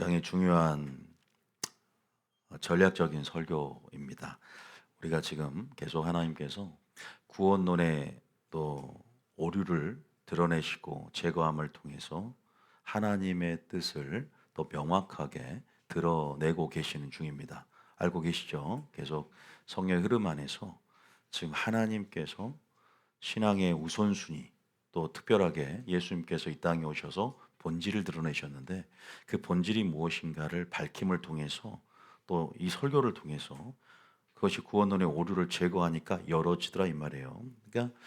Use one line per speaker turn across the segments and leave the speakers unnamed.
굉장히 중요한 전략적인 설교입니다. 우리가 지금 계속 하나님께서 구원론의 또 오류를 드러내시고 제거함을 통해서 하나님의 뜻을 또 명확하게 드러내고 계시는 중입니다. 알고 계시죠? 계속 성령의 흐름 안에서 지금 하나님께서 신앙의 우선순위 또 특별하게 예수님께서 이 땅에 오셔서 본질을 드러내셨는데 그 본질이 무엇인가를 밝힘을 통해서 또 이 설교를 통해서 그것이 구원론의 오류를 제거하니까 열어지더라 이 말이에요. 그러니까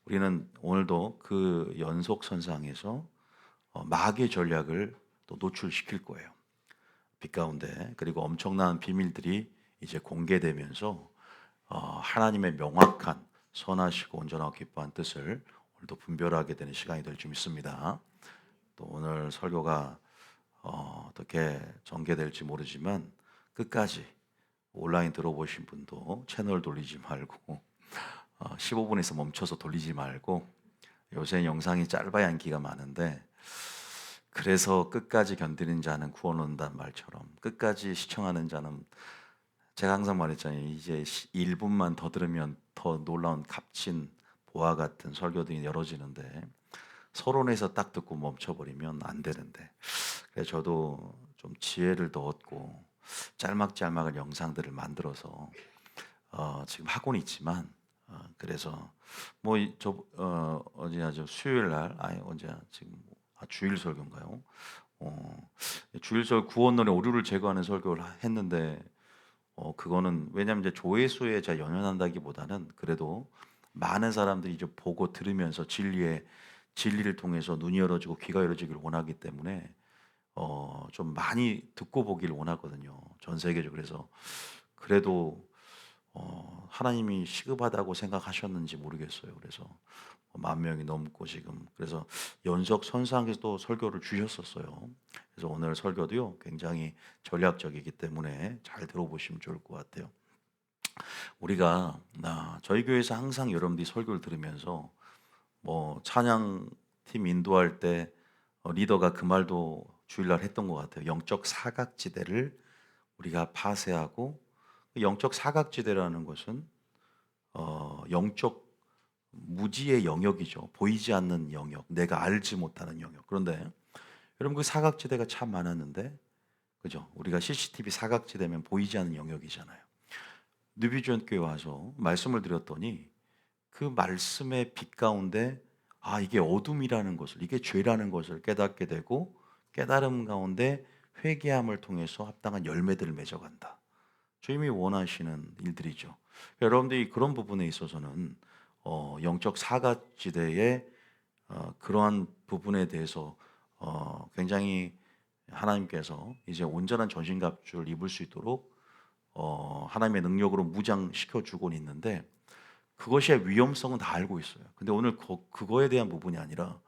우리는 오늘도 그 연속선상에서 마귀의 전략을 또 노출시킬 거예요. 빛 가운데 그리고 엄청난 비밀들이 이제 공개되면서 하나님의 명확한 선하시고 온전하고 기뻐한 뜻을 오늘도 분별하게 되는 시간이 될 줄 믿습니다. 또 오늘 설교가 어떻게 전개될지 모르지만 끝까지 온라인 들어보신 분도 채널 돌리지 말고 15분에서 멈춰서 돌리지 말고 요새 영상이 짧아야 인기가 많은데 그래서 끝까지 견디는 자는 구원 얻는다는 말처럼 끝까지 시청하는 자는 제가 항상 말했잖아요. 이제 1분만 더 들으면 더 놀라운 값진 보화 같은 설교들이 열어지는데 서론에서 딱 듣고 멈춰버리면 안 되는데 그래서 저도 좀 지혜를 더 얻고 짤막짤막한 영상들을 만들어서 지금 하고는 있지만 그래서 뭐저 어제죠 수요일 날 아니 언제 지금 주일 설교인가요? 주일 설 구원론의 오류를 제거하는 설교를 했는데 그거는 왜냐하면 이제 조회수에 제가 연연한다기보다는 그래도 많은 사람들이 이제 보고 들으면서 진리를 통해서 눈이 열어지고 귀가 열어지기를 원하기 때문에 좀 많이 듣고 보기를 원하거든요. 전 세계적으로. 그래서 그래도 하나님이 시급하다고 생각하셨는지 모르겠어요. 그래서 10,000명이 넘고 지금 그래서 연속 선상에서도 설교를 주셨었어요. 그래서 오늘 설교도요 굉장히 전략적이기 때문에 잘 들어보시면 좋을 것 같아요. 우리가 저희 교회에서 항상 여러분들이 설교를 들으면서 뭐 찬양팀 인도할 때 리더가 그 말도 주일날 했던 것 같아요. 영적 사각지대를 우리가 파쇄하고 그 영적 사각지대라는 것은 영적 무지의 영역이죠. 보이지 않는 영역, 내가 알지 못하는 영역. 그런데 여러분 그 사각지대가 참 많았는데, 그죠? 우리가 CCTV 사각지대면 보이지 않는 영역이잖아요. 뉴비전 교회 와서 말씀을 드렸더니 그 말씀의 빛 가운데 이게 어둠이라는 것을, 이게 죄라는 것을 깨닫게 되고 깨달음 가운데 회개함을 통해서 합당한 열매들을 맺어간다. 주님이 원하시는 일들이죠. 여러분들이 그런 부분에 있어서는 영적 사각지대의 그러한 부분에 대해서 굉장히 하나님께서 이제 온전한 전신갑주를 입을 수 있도록 하나님의 능력으로 무장시켜 주곤 있는데 그것의 위험성은 다 알고 있어요. 근데 오늘 그거에 대한 부분이 아니라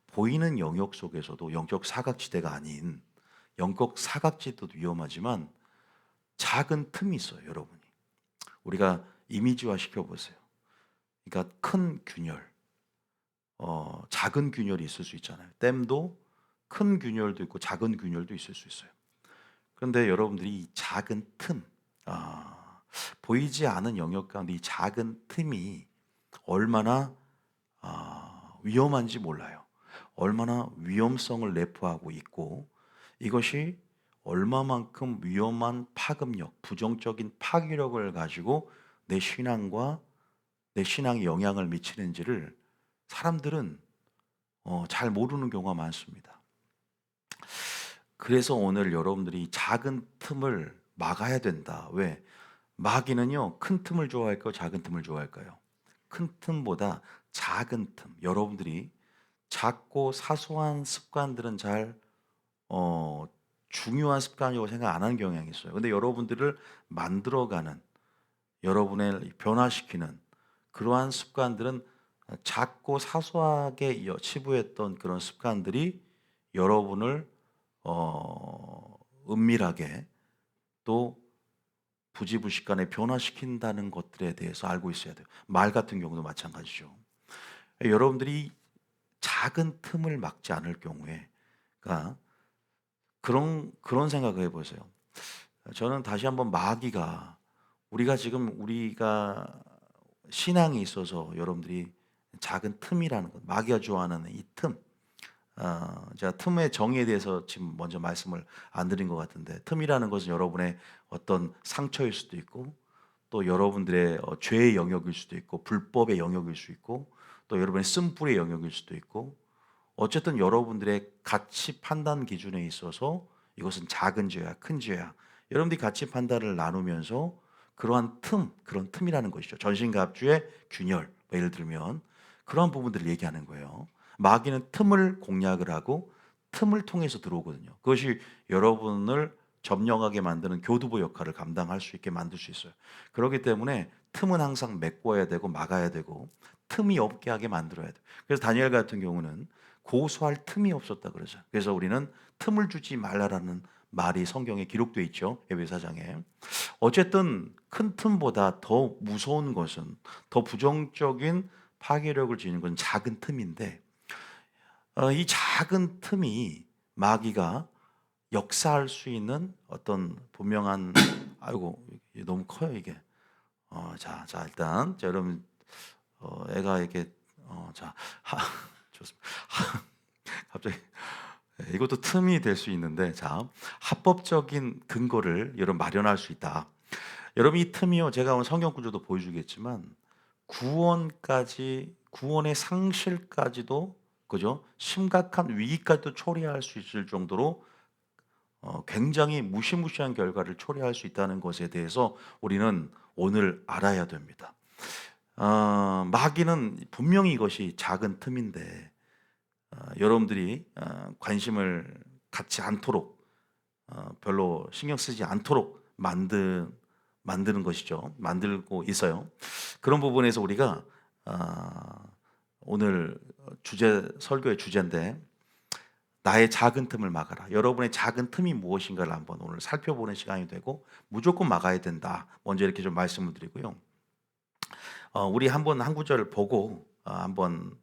보이는 영역 속에서도 영적 사각지대가 아닌 영적 사각지대도 위험하지만 작은 틈이 있어요, 여러분이. 우리가 이미지화 시켜보세요. 그러니까 큰 균열, 작은 균열이 있을 수 있잖아요. 댐도 큰 균열도 있고 작은 균열도 있을 수 있어요. 그런데 여러분들이 이 작은 틈, 보이지 않은 영역 가운데 이 작은 틈이 얼마나 위험한지 몰라요. 얼마나 위험성을 내포하고 있고 이것이 얼마만큼 위험한 파급력, 부정적인 파괴력을 가지고 내 신앙과 내 신앙에 영향을 미치는지를 사람들은 잘 모르는 경우가 많습니다. 그래서 오늘 여러분들이 작은 틈을 막아야 된다. 왜? 마귀는요, 큰 틈을 좋아할까요? 작은 틈을 좋아할까요? 큰 틈보다 작은 틈. 여러분들이 작고 사소한 습관들은 잘 중요한 습관이라고 생각 안 하는 경향이 있어요. 근데 여러분들을 만들어가는, 여러분을 변화시키는 그러한 습관들은 작고 사소하게 치부했던 그런 습관들이 여러분을 은밀하게 또 부지부식간에 변화시킨다는 것들에 대해서 알고 있어야 돼요. 말 같은 경우도 마찬가지죠. 여러분들이 작은 틈을 막지 않을 경우에, 그러니까 그런 생각을 해 보세요. 저는 다시 한번 마귀가 우리가 신앙이 있어서 여러분들이 작은 틈이라는 것, 마귀가 좋아하는 이 틈. 제가 틈의 정의에 대해서 지금 먼저 말씀을 안 드린 것 같은데, 틈이라는 것은 여러분의 어떤 상처일 수도 있고, 또 여러분들의 죄의 영역일 수도 있고, 불법의 영역일 수 있고, 또 여러분의 쓴뿌리의 영역일 수도 있고, 어쨌든 여러분들의 가치 판단 기준에 있어서 이것은 작은 죄야, 큰 죄야. 여러분들이 가치 판단을 나누면서 그런 틈이라는 것이죠. 전신갑주의 균열, 뭐 예를 들면 그러한 부분들을 얘기하는 거예요. 마귀는 틈을 공략을 하고 틈을 통해서 들어오거든요. 그것이 여러분을 점령하게 만드는 교두보 역할을 감당할 수 있게 만들 수 있어요. 그렇기 때문에 틈은 항상 메꿔야 되고 막아야 되고 틈이 없게 하게 만들어야 돼요. 그래서 다니엘 같은 경우는 고소할 틈이 없었다 그러죠. 그래서 우리는 틈을 주지 말라라는 말이 성경에 기록되어 있죠. 에베사장에. 어쨌든 큰 틈보다 더 무서운 것은, 더 부정적인 파괴력을 지닌 건 작은 틈인데, 이 작은 틈이 마귀가 역사할 수 있는 어떤 분명한 아이고 이게 너무 커요 이게. 일단 여러분 애가 이렇게 좋습니다. 갑자기 이것도 틈이 될 수 있는데, 합법적인 근거를 여러분 마련할 수 있다. 여러분 이 틈이요, 제가 오늘 성경 구조도 보여주겠지만 구원의 상실까지도, 그죠? 심각한 위기까지도 초래할 수 있을 정도로 굉장히 무시무시한 결과를 초래할 수 있다는 것에 대해서 우리는 오늘 알아야 됩니다. 마귀는 분명히 이것이 작은 틈인데 여러분들이 관심을 갖지 않도록, 별로 신경 쓰지 않도록 만드는 것이죠. 만들고 있어요. 그런 부분에서 우리가 오늘 설교의 주제인데, 나의 작은 틈을 막아라. 여러분의 작은 틈이 무엇인가를 한번 오늘 살펴보는 시간이 되고, 무조건 막아야 된다. 먼저 이렇게 좀 말씀을 드리고요. 우리 한번 한 구절을 보고 한번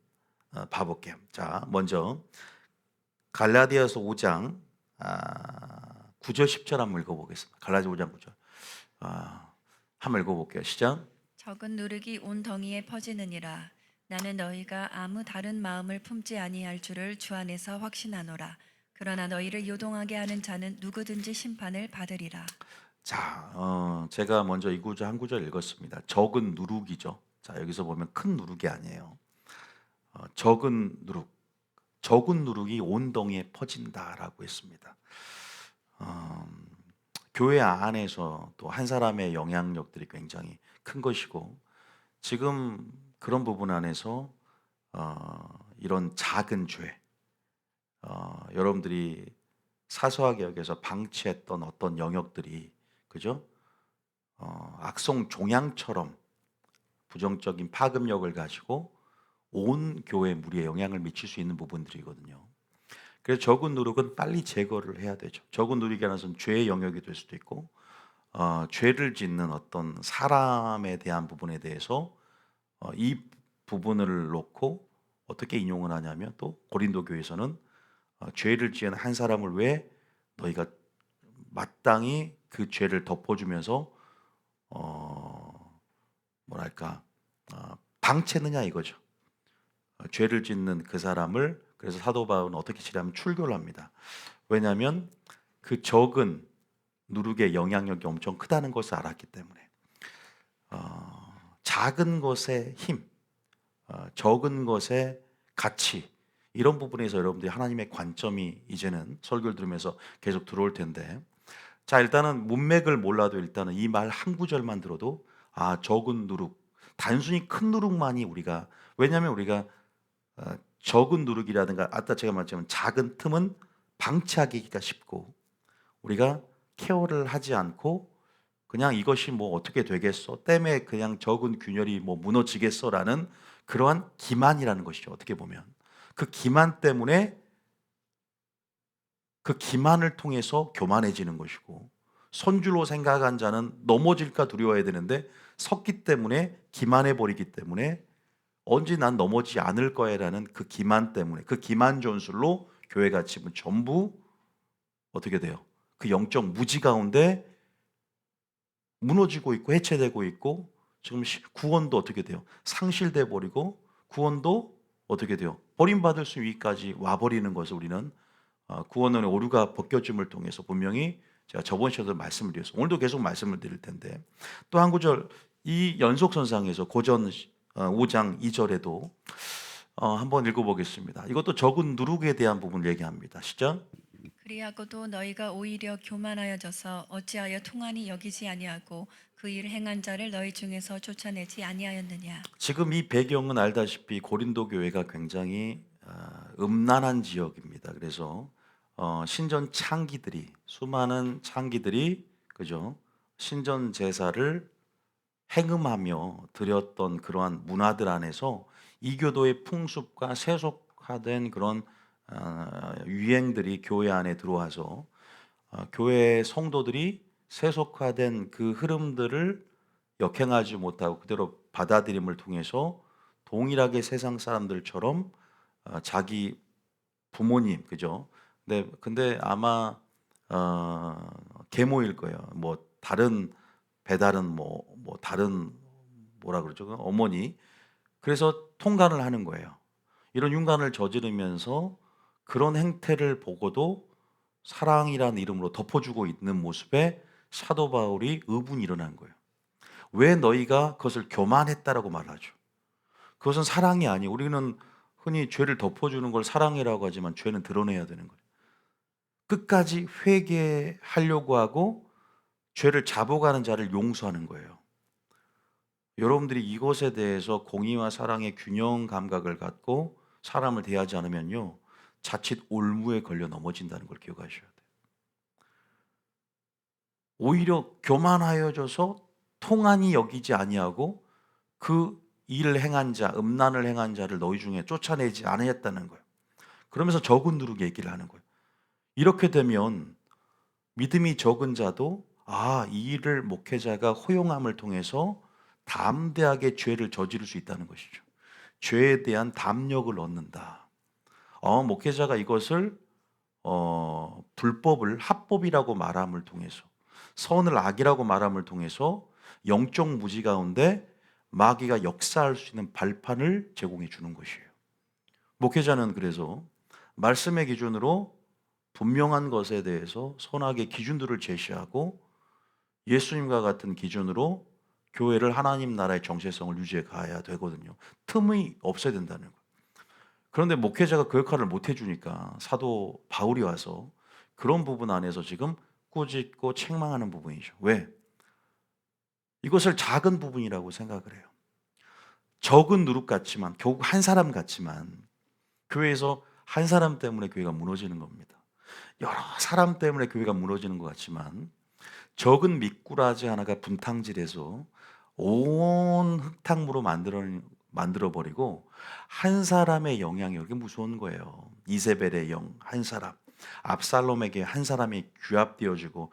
봐볼게요. 자, 먼저 갈라디아서 5장 9절 10절 한번 읽어보겠습니다. 갈라디아 5장 9절 한번 읽어볼게요. 시작.
적은 누룩이 온 덩이에 퍼지느니라. 나는 너희가 아무 다른 마음을 품지 아니할 줄을 주 안에서 확신하노라. 그러나 너희를 요동하게 하는 자는 누구든지 심판을 받으리라.
자, 제가 먼저 이 구절 한 구절 읽었습니다. 적은 누룩이죠. 자, 여기서 보면 큰 누룩이 아니에요. 적은 누룩이 온 덩이에 퍼진다라고 했습니다. 교회 안에서 또 한 사람의 영향력들이 굉장히 큰 것이고, 지금 그런 부분 안에서 이런 작은 죄, 여러분들이 사소하게 여기서 방치했던 어떤 영역들이, 그죠? 악성 종양처럼 부정적인 파급력을 가지고 온 교회 무리에 영향을 미칠 수 있는 부분들이거든요. 그래서 적은 누룩은 빨리 제거를 해야 되죠. 적은 누룩이라는 것은 죄의 영역이 될 수도 있고, 죄를 짓는 어떤 사람에 대한 부분에 대해서 이 부분을 놓고 어떻게 인용을 하냐면, 또 고린도 교회에서는 죄를 지은 한 사람을 왜 너희가 마땅히 그 죄를 덮어주면서 뭐랄까 방치느냐 이거죠. 죄를 짓는 그 사람을, 그래서 사도 바울은 어떻게 치냐면 출교를 합니다. 왜냐하면 그 적은 누룩의 영향력이 엄청 크다는 것을 알았기 때문에. 작은 것의 힘, 적은 것의 가치, 이런 부분에서 여러분들이 하나님의 관점이 이제는 설교를 들으면서 계속 들어올 텐데, 자, 일단은 문맥을 몰라도 일단은 이 말 한 구절만 들어도 적은 누룩, 단순히 큰 누룩만이 왜냐하면 우리가 적은 누룩이라든가 아까 제가 말했지만 작은 틈은 방치하기가 쉽고, 우리가 케어를 하지 않고 그냥 이것이 뭐 어떻게 되겠어, 때문에 그냥 적은 균열이 뭐 무너지겠어라는 그러한 기만이라는 것이죠. 어떻게 보면 그 기만 때문에, 그 기만을 통해서 교만해지는 것이고, 선줄로 생각한 자는 넘어질까 두려워해야 되는데 섰기 때문에 기만해 버리기 때문에 언제 난 넘어지지 않을 거야라는 그 기만 때문에, 그 기만 전술로 교회가 지금 전부 어떻게 돼요? 그 영적 무지 가운데 무너지고 있고 해체되고 있고, 지금 구원도 어떻게 돼요? 상실돼 버리고, 구원도 어떻게 돼요? 버림받을 수 위까지 와 버리는 것을 우리는 구원론의 오류가 벗겨짐을 통해서 분명히 제가 저번 시간에도 말씀을 드렸어요. 오늘도 계속 말씀을 드릴 텐데, 또 한 구절 이 연속선상에서 고전 5장 2절에도 한번 읽어보겠습니다. 이것도 적은 누룩에 대한 부분을 얘기합니다. 시작.
그리하고도 너희가 오히려 교만하여져서 어찌하여 통한이 여기지 아니하고 그 일을 행한 자를 너희 중에서 쫓아내지 아니하였느냐.
지금 이 배경은 알다시피 고린도 교회가 굉장히 음란한 지역입니다. 그래서 신전 창기들이, 수많은 창기들이, 그죠, 신전 제사를 행음하며 드렸던 그러한 문화들 안에서 이교도의 풍습과 세속화된 그런 유행들이 교회 안에 들어와서 교회 성도들이 세속화된 그 흐름들을 역행하지 못하고 그대로 받아들임을 통해서 동일하게 세상 사람들처럼 자기 부모님, 그죠? 근데 아마 계모일 거예요. 뭐 다른 배다른 뭐 다른 뭐라 그러죠? 그 어머니. 그래서 통간을 하는 거예요. 이런 흉간을 저지르면서 그런 행태를 보고도 사랑이라는 이름으로 덮어주고 있는 모습에 사도 바울이 의분이 일어난 거예요. 왜 너희가 그것을 교만했다라고 말하죠? 그것은 사랑이 아니에요. 우리는 흔히 죄를 덮어주는 걸 사랑이라고 하지만 죄는 드러내야 되는 거예요. 끝까지 회개하려고 하고 죄를 잡아가는 자를 용서하는 거예요. 여러분들이 이것에 대해서 공의와 사랑의 균형 감각을 갖고 사람을 대하지 않으면요, 자칫 올무에 걸려 넘어진다는 걸 기억하셔야 돼요. 오히려 교만하여져서 통한이 여기지 아니하고 그 일을 행한 자, 음란을 행한 자를 너희 중에 쫓아내지 아니했다는 거예요. 그러면서 적은 누룩 얘기를 하는 거예요. 이렇게 되면 믿음이 적은 자도 이 일을 목회자가 허용함을 통해서 담대하게 죄를 저지를 수 있다는 것이죠. 죄에 대한 담력을 얻는다. 목회자가 이것을 불법을 합법이라고 말함을 통해서, 선을 악이라고 말함을 통해서 영적 무지 가운데 마귀가 역사할 수 있는 발판을 제공해 주는 것이에요. 목회자는 그래서 말씀의 기준으로 분명한 것에 대해서 선악의 기준들을 제시하고 예수님과 같은 기준으로 교회를 하나님 나라의 정체성을 유지해 가야 되거든요. 틈이 없어야 된다는 거예요. 그런데 목회자가 그 역할을 못 해주니까 사도 바울이 와서 그런 부분 안에서 지금 꾸짖고 책망하는 부분이죠. 왜? 이것을 작은 부분이라고 생각을 해요. 적은 누룩 같지만, 결국 한 사람 같지만, 교회에서 한 사람 때문에 교회가 무너지는 겁니다. 여러 사람 때문에 교회가 무너지는 것 같지만, 적은 미꾸라지 하나가 분탕질해서 온 흙탕물로 만들어 버리고 한 사람의 영향력이 무서운 거예요. 이세벨의 영 한 사람, 압살롬에게 한 사람이 규합되어지고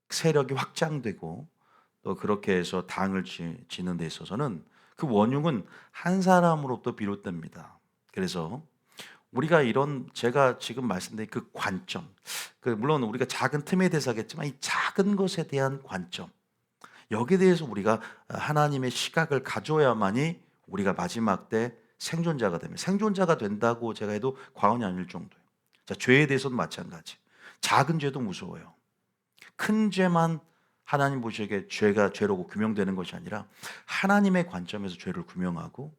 세력이 확장되고, 또 그렇게 해서 당을 지는 데 있어서는 그 원흉은 한 사람으로부터 비롯됩니다. 그래서 우리가 이런, 제가 지금 말씀드린 그 관점, 물론 우리가 작은 틈에 대해서 하겠지만 이 작은 것에 대한 관점, 여기에 대해서 우리가 하나님의 시각을 가져야만이 우리가 마지막 때 생존자가 되면, 생존자가 된다고 제가 해도 과언이 아닐 정도예요. 자, 죄에 대해서도 마찬가지. 작은 죄도 무서워요. 큰 죄만 하나님 보시기에 죄가 죄라고 규명되는 것이 아니라 하나님의 관점에서 죄를 규명하고,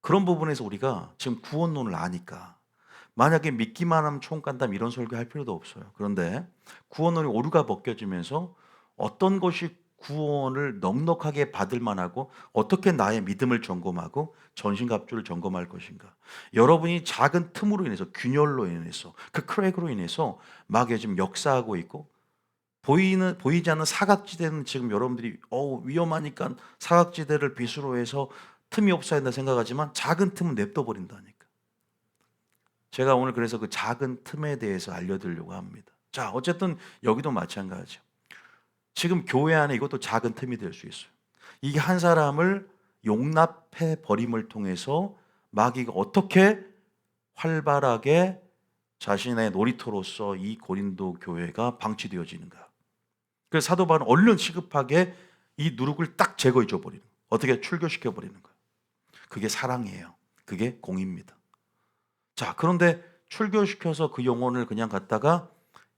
그런 부분에서 우리가 지금 구원론을 아니까 만약에 믿기만 하면 총 간담 이런 설교할 필요도 없어요. 그런데 구원론이 오류가 벗겨지면서 어떤 것이 구원을 넉넉하게 받을 만하고 어떻게 나의 믿음을 점검하고 전신갑주를 점검할 것인가. 여러분이 작은 틈으로 인해서, 균열로 인해서, 그 크랙으로 인해서 마귀가 지금 역사하고 있고, 보이지 않는 사각지대는 지금 여러분들이 위험하니까 사각지대를 비수로 해서 틈이 없어야 된다 생각하지만 작은 틈은 냅둬 버린다니까. 제가 오늘 그래서 그 작은 틈에 대해서 알려드리려고 합니다. 자, 어쨌든 여기도 마찬가지죠. 지금 교회 안에 이것도 작은 틈이 될 수 있어요. 이게 한 사람을 용납해 버림을 통해서 마귀가 어떻게 활발하게 자신의 놀이터로서 이 고린도 교회가 방치되어지는 거야. 그래서 사도 바울은 얼른 시급하게 이 누룩을 딱 제거해 줘 버리는 거야. 어떻게 출교시켜 버리는 거야. 그게 사랑이에요. 그게 공입니다. 자, 그런데 출교시켜서 그 영혼을 그냥 갖다가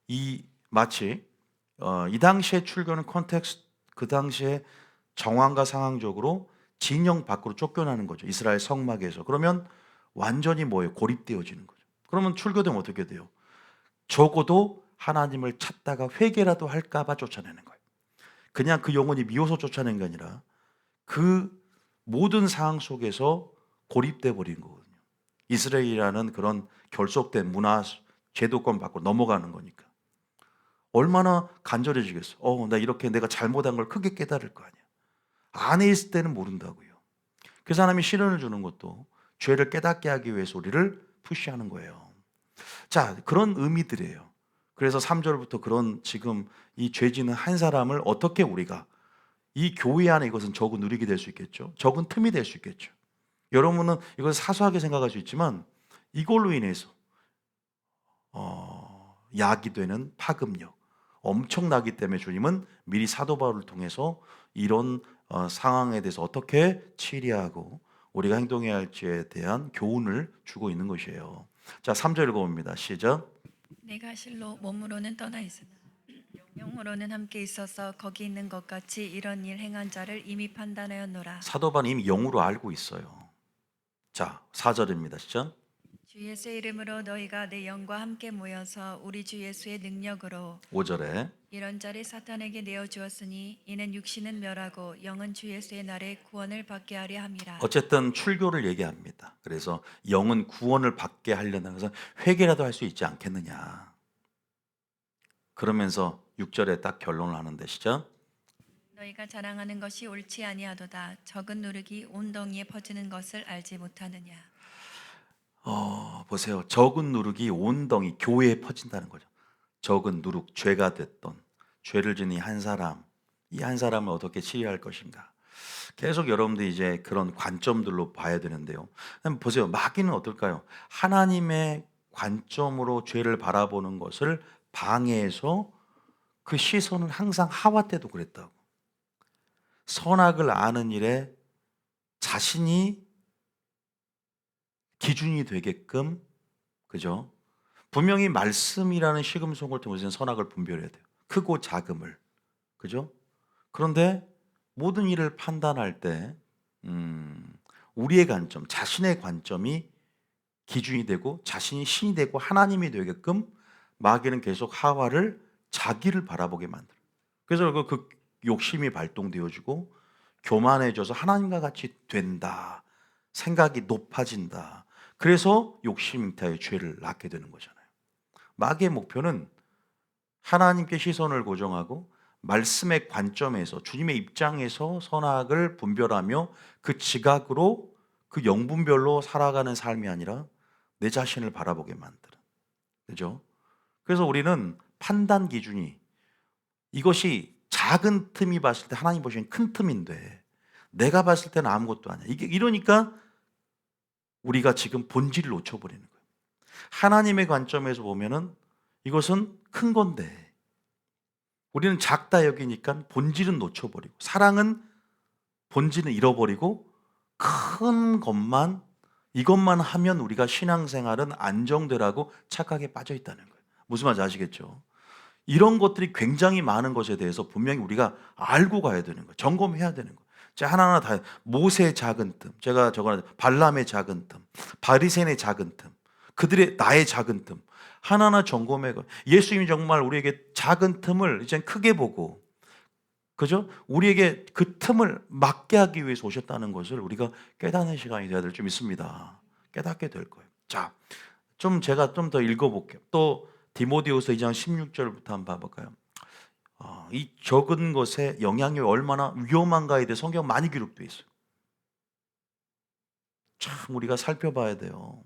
이 마치 이 당시에 출교는 컨텍스트, 그 당시에 정황과 상황적으로 진영 밖으로 쫓겨나는 거죠. 이스라엘 성막에서. 그러면 완전히 뭐예요? 고립되어지는 거죠. 그러면 출교되면 어떻게 돼요? 적어도 하나님을 찾다가 회개라도 할까봐 쫓아내는 거예요. 그냥 그 영혼이 미워서 쫓아낸 게 아니라 그 모든 상황 속에서 고립돼 버린 거거든요. 이스라엘이라는 그런 결속된 문화 제도권 밖으로 넘어가는 거니까. 얼마나 간절해지겠어. 나 이렇게 내가 잘못한 걸 크게 깨달을 거 아니야. 안에 있을 때는 모른다고요. 그래서 하나님이 시련을 주는 것도 죄를 깨닫게 하기 위해서 우리를 푸시하는 거예요. 자, 그런 의미들이에요. 그래서 3절부터 그런 지금 이 죄 짓는 한 사람을 어떻게 우리가 이 교회 안에 이것은 적은 누리게 될 수 있겠죠. 적은 틈이 될 수 있겠죠. 여러분은 이것을 사소하게 생각할 수 있지만 이걸로 인해서 야기되는 파급력 엄청나기 때문에 주님은 미리 사도 바울을 통해서 이런 상황에 대해서 어떻게 치리하고 우리가 행동해야 할지에 대한 교훈을 주고 있는 것이에요. 자, 3절 읽어봅니다. 시작.
내가 실로 몸으로는 떠나 있으나 영으로는 함께 있어서 거기 있는 것 같이 이런 일 행한 자를 이미 판단하였노라.
사도 바울은 이미 영으로 알고 있어요. 자, 4절입니다. 시작.
주 예수의 이름으로 너희가 내 영과 함께 모여서 우리 주 예수의 능력으로
5절에
이런 자를 사탄에게 내어 주었으니 이는 육신은 멸하고 영은 주 예수의 날에 구원을 받게 하려 함이라.
어쨌든 출교를 얘기합니다. 그래서 영은 구원을 받게 하려는 것은 회개라도 할 수 있지 않겠느냐. 그러면서 6절에 딱 결론을 하는데 시작.
너희가 자랑하는 것이 옳지 아니하도다. 적은 누룩이 온 덩이에 퍼지는 것을 알지 못하느냐.
보세요. 적은 누룩이 온 덩이 교회에 퍼진다는 거죠. 적은 누룩, 죄가 됐던 죄를 지은 이 한 사람, 이 한 사람을 어떻게 치유할 것인가. 계속 여러분들이 이제 그런 관점들로 봐야 되는데요. 보세요. 마귀는 어떨까요? 하나님의 관점으로 죄를 바라보는 것을 방해해서 그 시선은 항상 하와 때도 그랬다고. 선악을 아는 일에 자신이 기준이 되게끔, 그죠? 분명히 말씀이라는 시금석을 통해서 선악을 분별해야 돼요. 크고 작음을, 그죠? 그런데 모든 일을 판단할 때 우리의 관점, 자신의 관점이 기준이 되고 자신이 신이 되고 하나님이 되게끔 마귀는 계속 하와를 자기를 바라보게 만들어요. 그래서 그 욕심이 발동되어지고 교만해져서 하나님과 같이 된다. 생각이 높아진다. 그래서 욕심 잉타의 죄를 낳게 되는 거잖아요. 마귀의 목표는 하나님께 시선을 고정하고 말씀의 관점에서 주님의 입장에서 선악을 분별하며 그 지각으로 그 영분별로 살아가는 삶이 아니라 내 자신을 바라보게 만드는. 그죠? 그래서 우리는 판단 기준이 이것이 작은 틈이 봤을 때 하나님 보시기엔 큰 틈인데 내가 봤을 때는 아무것도 아니야. 이게 이러니까 우리가 지금 본질을 놓쳐버리는 거예요. 하나님의 관점에서 보면은 이것은 큰 건데 우리는 작다 여기니까 본질은 놓쳐버리고 사랑은 본질은 잃어버리고 큰 것만 이것만 하면 우리가 신앙생활은 안정되라고 착각에 빠져 있다는 거예요. 무슨 말인지 아시겠죠? 이런 것들이 굉장히 많은 것에 대해서 분명히 우리가 알고 가야 되는 거예요. 점검해야 되는 거예요. 제가 하나하나 다 모세의 작은 틈, 제가 적어놨 발람의 작은 틈, 바리새인의 작은 틈, 그들의 나의 작은 틈 하나하나 점검해 가. 예수님이 정말 우리에게 작은 틈을 이제 크게 보고, 그죠? 우리에게 그 틈을 막게 하기 위해서 오셨다는 것을 우리가 깨닫는 시간이 되어야 될 좀 있습니다. 깨닫게 될 거예요. 자, 제가 좀 더 읽어볼게요. 또 디모데후서 2장 16절부터 한번 봐볼까요? 이 적은 것의 영향이 얼마나 위험한가에 대해 성경 많이 기록되어 있어요. 참 우리가 살펴봐야 돼요.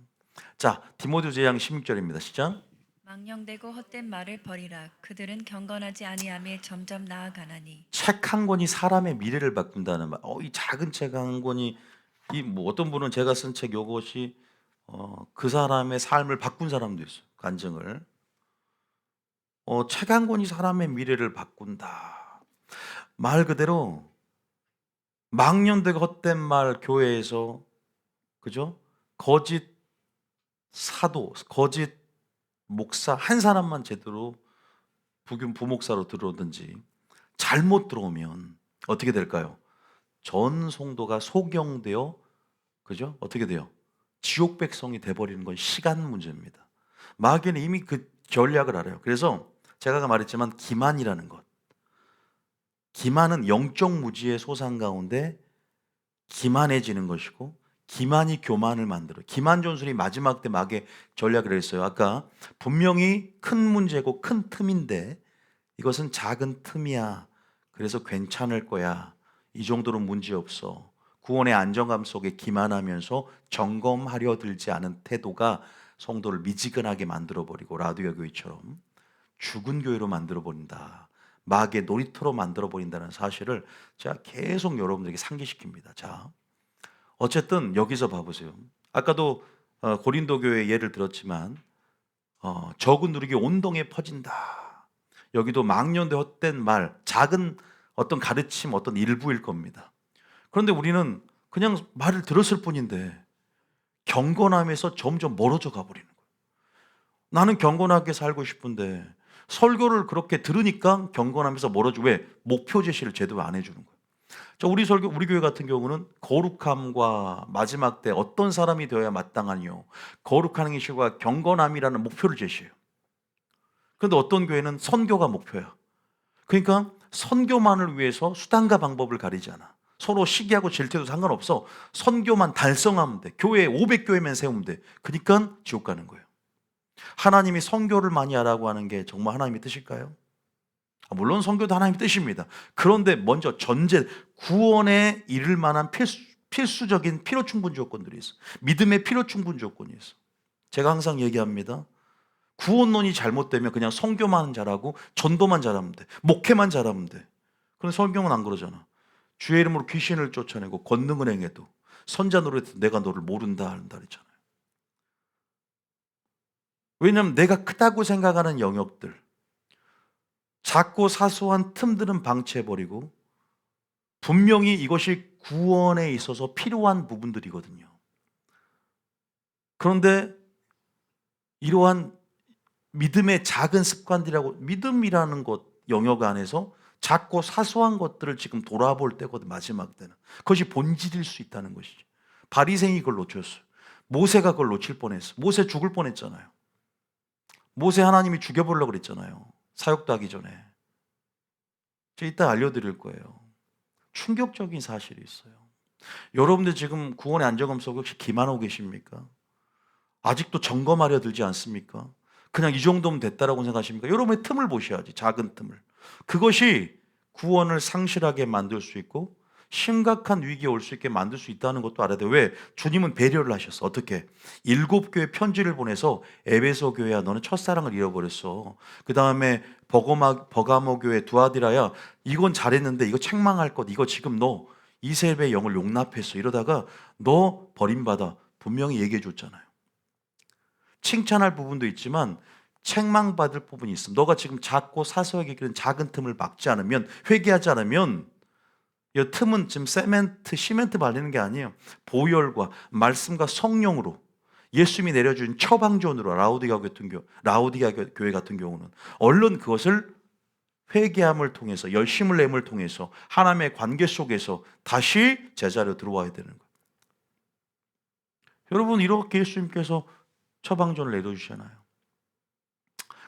자, 디모데후서 2장 16절입니다. 시작.
망령되고 헛된 말을 버리라. 그들은 경건하지 아니함에 점점 나아가나니.
책 한 권이 사람의 미래를 바꾼다는 말. 이 작은 책 한 권이 이 뭐 어떤 분은 제가 쓴 책 요것이 그 사람의 삶을 바꾼 사람도 있어요. 간증을. 책 한 권이 사람의 미래를 바꾼다. 말 그대로 망령되고 헛된 말 교회에서, 그죠? 거짓 사도, 거짓 목사 한 사람만 제대로 부목사로 들어오든지 잘못 들어오면 어떻게 될까요? 전 성도가 소경되어, 그죠? 어떻게 돼요? 지옥 백성이 돼버리는 건 시간 문제입니다. 마귀는 이미 그 전략을 알아요. 그래서 제가 아까 말했지만 기만이라는 것, 기만은 영적 무지의 소상 가운데 기만해지는 것이고, 기만이 교만을 만들어. 기만 전술이 마지막 때 마귀의 전략을 했어요. 아까 분명히 큰 문제고 큰 틈인데 이것은 작은 틈이야. 그래서 괜찮을 거야. 이 정도로 문제 없어. 구원의 안정감 속에 기만하면서 점검하려 들지 않은 태도가 성도를 미지근하게 만들어버리고, 라디오 교회처럼 죽은 교회로 만들어버린다. 마귀의 놀이터로 만들어버린다는 사실을 제가 계속 여러분들에게 상기시킵니다. 자, 어쨌든 여기서 봐보세요. 아까도 고린도 교회 예를 들었지만 적은 누룩이 온 동에 퍼진다. 여기도 망령되 헛된 말, 작은 어떤 가르침, 어떤 일부일 겁니다. 그런데 우리는 그냥 말을 들었을 뿐인데 경건함에서 점점 멀어져 가버리는 거예요. 나는 경건하게 살고 싶은데 설교를 그렇게 들으니까 경건함에서 멀어져. 왜? 목표 제시를 제대로 안 해주는 거예요. 자, 우리 교회 같은 경우는 거룩함과 마지막 때 어떤 사람이 되어야 마땅하니요, 거룩한 행실과 경건함이라는 목표를 제시해요. 그런데 어떤 교회는 선교가 목표야. 그러니까 선교만을 위해서 수단과 방법을 가리지 않아. 서로 시기하고 질투도 상관없어. 선교만 달성하면 돼. 교회에 500교회만 세우면 돼. 그러니까 지옥 가는 거예요. 하나님이 선교를 많이 하라고 하는 게 정말 하나님의 뜻일까요? 물론 선교도 하나님의 뜻입니다. 그런데 먼저 전제, 구원에 이를 만한 필수적인 필요 충분 조건들이 있어. 믿음의 필요 충분 조건이 있어. 제가 항상 얘기합니다. 구원론이 잘못되면 그냥 선교만 잘하고 전도만 잘하면 돼. 목회만 잘하면 돼. 그런데 성경은 안 그러잖아. 주의 이름으로 귀신을 쫓아내고 권능을 행해도 선자 노릇해도 내가 너를 모른다 한다 그랬잖아요. 왜냐하면 내가 크다고 생각하는 영역들, 작고 사소한 틈들은 방치해버리고 분명히 이것이 구원에 있어서 필요한 부분들이거든요. 그런데 이러한 믿음의 작은 습관들이라고, 믿음이라는 것 영역 안에서 작고 사소한 것들을 지금 돌아볼 때거든. 마지막 때는 그것이 본질일 수 있다는 것이죠. 바리새인이 그걸 놓쳤어요. 모세가 그걸 놓칠 뻔했어. 모세 죽을 뻔했잖아요. 모세 하나님이 죽여보려고 그랬잖아요. 사역도 하기 전에. 제가 이따 알려드릴 거예요. 충격적인 사실이 있어요. 여러분들 지금 구원의 안정감 속에 혹시 기만하고 계십니까? 아직도 점검하려 들지 않습니까? 그냥 이 정도면 됐다라고 생각하십니까? 여러분의 틈을 보셔야지. 작은 틈을. 그것이 구원을 상실하게 만들 수 있고 심각한 위기에 올 수 있게 만들 수 있다는 것도 알아야 돼요. 왜? 주님은 배려를 하셨어. 어떻게? 7교회 편지를 보내서 에베소 교회야 너는 첫사랑을 잃어버렸어. 그 다음에 버가모 교회 두아디라야 이건 잘했는데 이거 책망할 것, 이거 지금 너 이세벨의 영을 용납했어. 이러다가 너 버림받아. 분명히 얘기해 줬잖아요. 칭찬할 부분도 있지만 책망받을 부분이 있음. 너가 지금 작고 사소하게 그런 작은 틈을 막지 않으면, 회개하지 않으면, 이 틈은 지금 시멘트 발리는 게 아니에요. 보혈과 말씀과 성령으로 예수님이 내려준 처방전으로 라우디가 교회 같은 경우는 얼른 그것을 회개함을 통해서, 열심을 내음을 통해서 하나님의 관계 속에서 다시 제자로 들어와야 되는 거예요. 여러분, 이렇게 예수님께서 처방전을 내려주시잖아요.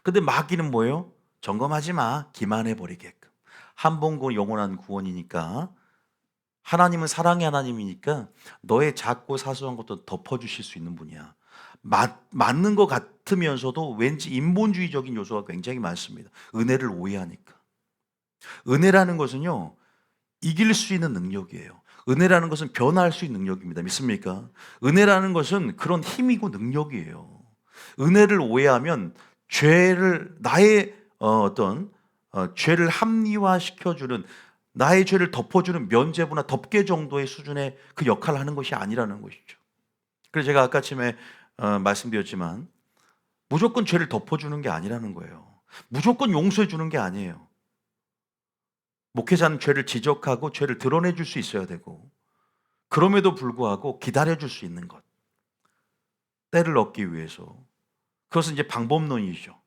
근데 마귀는 뭐예요? 점검하지 마. 기만해 버리게끔. 한 번 영원한 구원이니까, 하나님은 사랑의 하나님이니까 너의 작고 사소한 것도 덮어주실 수 있는 분이야. 맞는 것 같으면서도 왠지 인본주의적인 요소가 굉장히 많습니다. 은혜를 오해하니까. 은혜라는 것은요, 이길 수 있는 능력이에요. 은혜라는 것은 변화할 수 있는 능력입니다. 믿습니까? 은혜라는 것은 그런 힘이고 능력이에요. 은혜를 오해하면 나의 죄를 합리화시켜주는, 나의 죄를 덮어주는 면죄부나 덮개 정도의 수준의 그 역할을 하는 것이 아니라는 것이죠. 그래서 제가 아까 아침에 말씀드렸지만 무조건 죄를 덮어주는 게 아니라는 거예요. 무조건 용서해 주는 게 아니에요. 목회자는 죄를 지적하고 죄를 드러내 줄 수 있어야 되고, 그럼에도 불구하고 기다려 줄 수 있는 것, 때를 얻기 위해서. 그것은 이제 방법론이죠.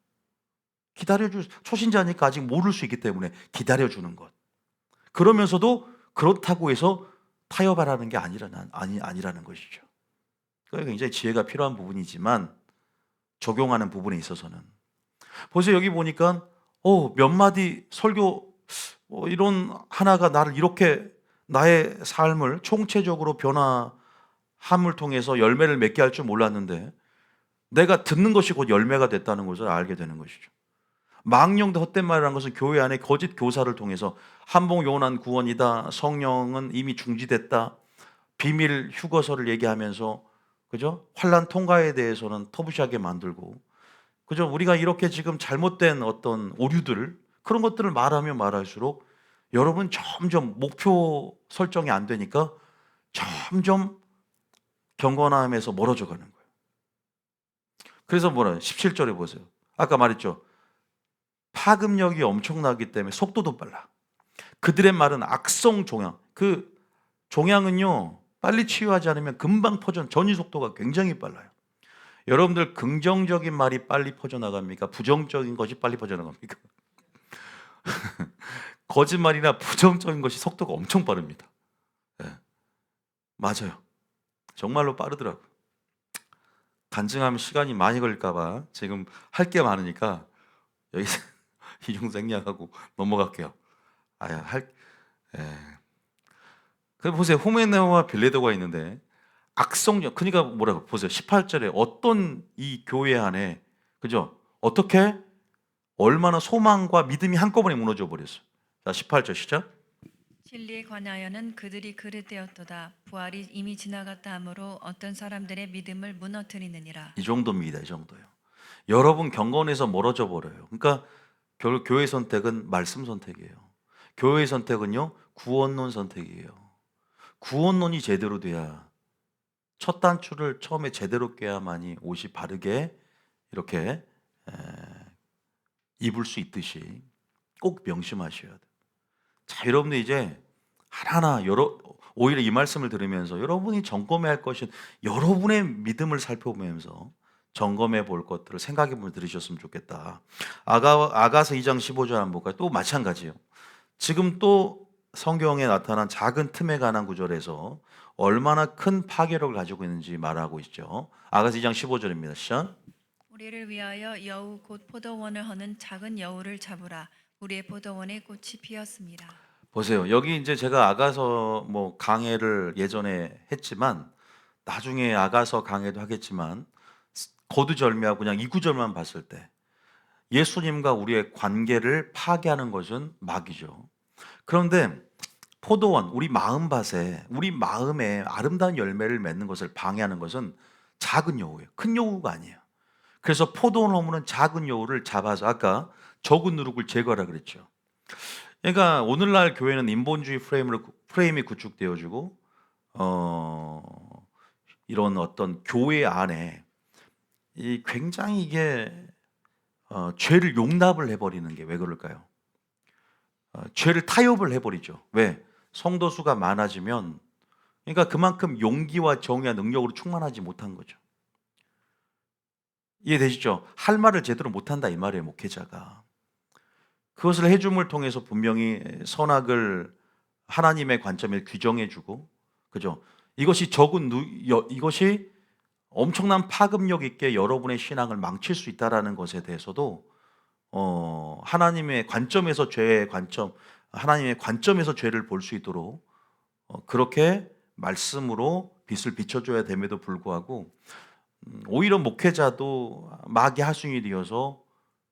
기다려줄, 초신자니까 아직 모를 수 있기 때문에 기다려주는 것. 그러면서도 그렇다고 해서 타협하라는 게 아니라는 것이죠. 그러니까 굉장히 지혜가 필요한 부분이지만 적용하는 부분에 있어서는. 보세요. 여기 보니까 몇 마디 설교, 이런 하나가 나를 이렇게, 나의 삶을 총체적으로 변화함을 통해서 열매를 맺게 할 줄 몰랐는데, 내가 듣는 것이 곧 열매가 됐다는 것을 알게 되는 것이죠. 망령도 헛된 말이라는 것은 교회 안에 거짓 교사를 통해서 한복 영원한 구원이다, 성령은 이미 중지됐다, 비밀 휴거서를 얘기하면서, 그죠? 환난 통과에 대해서는 터부시하게 만들고, 그죠? 우리가 이렇게 지금 잘못된 어떤 오류들, 그런 것들을 말하면 말할수록 여러분 점점 목표 설정이 안 되니까 점점 경건함에서 멀어져 가는 거예요. 그래서 17절에 보세요. 아까 말했죠. 파급력이 엄청나기 때문에 속도도 빨라. 그들의 말은 악성 종양. 그 종양은요, 빨리 치유하지 않으면 금방 전이 속도가 굉장히 빨라요. 여러분들 긍정적인 말이 빨리 퍼져나갑니까? 부정적인 것이 빨리 퍼져나갑니까? 거짓말이나 부정적인 것이 속도가 엄청 빠릅니다. 네, 맞아요. 정말로 빠르더라고요. 간증하면 시간이 많이 걸릴까 봐 지금 할 게 많으니까 여기서 이중생략하고 넘어갈게요. 예. 그 보세요. 후메네오와 빌레도가 있는데 악성적, 그러니까 뭐라고 보세요. 18절에 어떤 이 교회 안에, 그죠? 어떻게 얼마나 소망과 믿음이 한꺼번에 무너져 버렸어요. 자, 18절 시작.
진리에 관하여는 그들이 그릇되었도다. 부활이 이미 지나갔다 하므로 어떤 사람들의 믿음을 무너뜨리느니라.
이 정도입니다. 이 정도예요. 여러분 경건에서 멀어져 버려요. 그러니까 교회 선택은 말씀 선택이에요. 교회 선택은요, 구원론 선택이에요. 구원론이 제대로 돼야, 첫 단추를 처음에 제대로 꿰야만이 옷이 바르게 이렇게 입을 수 있듯이 꼭 명심하셔야 돼요. 자, 여러분들 이제 하나하나 오히려 이 말씀을 들으면서 여러분이 점검해야 할 것은 여러분의 믿음을 살펴보면서 점검해 볼 것들을 생각해 보면 들으셨으면 좋겠다. 아가서 2장 15절 한번 볼까요? 또 마찬가지예요. 지금 또 성경에 나타난 작은 틈에 관한 구절에서 얼마나 큰 파괴력을 가지고 있는지 말하고 있죠. 아가서 2장 15절입니다. 시작.
우리를 위하여 여우 곧 포도원을 허는 작은 여우를 잡으라. 우리의 포도원에 꽃이 피었습니다.
보세요. 여기 이제 제가 아가서 강해를 예전에 했지만, 나중에 아가서 강해도 하겠지만, 거두절미하고 그냥 이 구절만 봤을 때 예수님과 우리의 관계를 파괴하는 것은 마귀죠. 그런데 포도원, 우리 마음밭에, 우리 마음에 아름다운 열매를 맺는 것을 방해하는 것은 작은 여우예요. 큰 여우가 아니에요. 그래서 포도원 허무는 작은 여우를 잡아서, 아까 적은 누룩을 제거하라 그랬죠. 그러니까 오늘날 교회는 인본주의 프레임이 구축되어지고, 이런 어떤 교회 안에 이 굉장히 이게 죄를 용납을 해버리는 게 왜 그럴까요? 죄를 타협을 해버리죠. 왜? 성도 수가 많아지면, 그러니까 그만큼 용기와 정의와 능력으로 충만하지 못한 거죠. 이해되시죠? 할 말을 제대로 못한다 이 말이에요, 목회자가. 그것을 해줌을 통해서 분명히 선악을 하나님의 관점에 규정해주고, 그죠? 이것이 이것이 엄청난 파급력 있게 여러분의 신앙을 망칠 수 있다라는 것에 대해서도 하나님의 관점에서 하나님의 관점에서 죄를 볼 수 있도록 그렇게 말씀으로 빛을 비춰줘야 됨에도 불구하고, 오히려 목회자도 마귀 하순이 되어서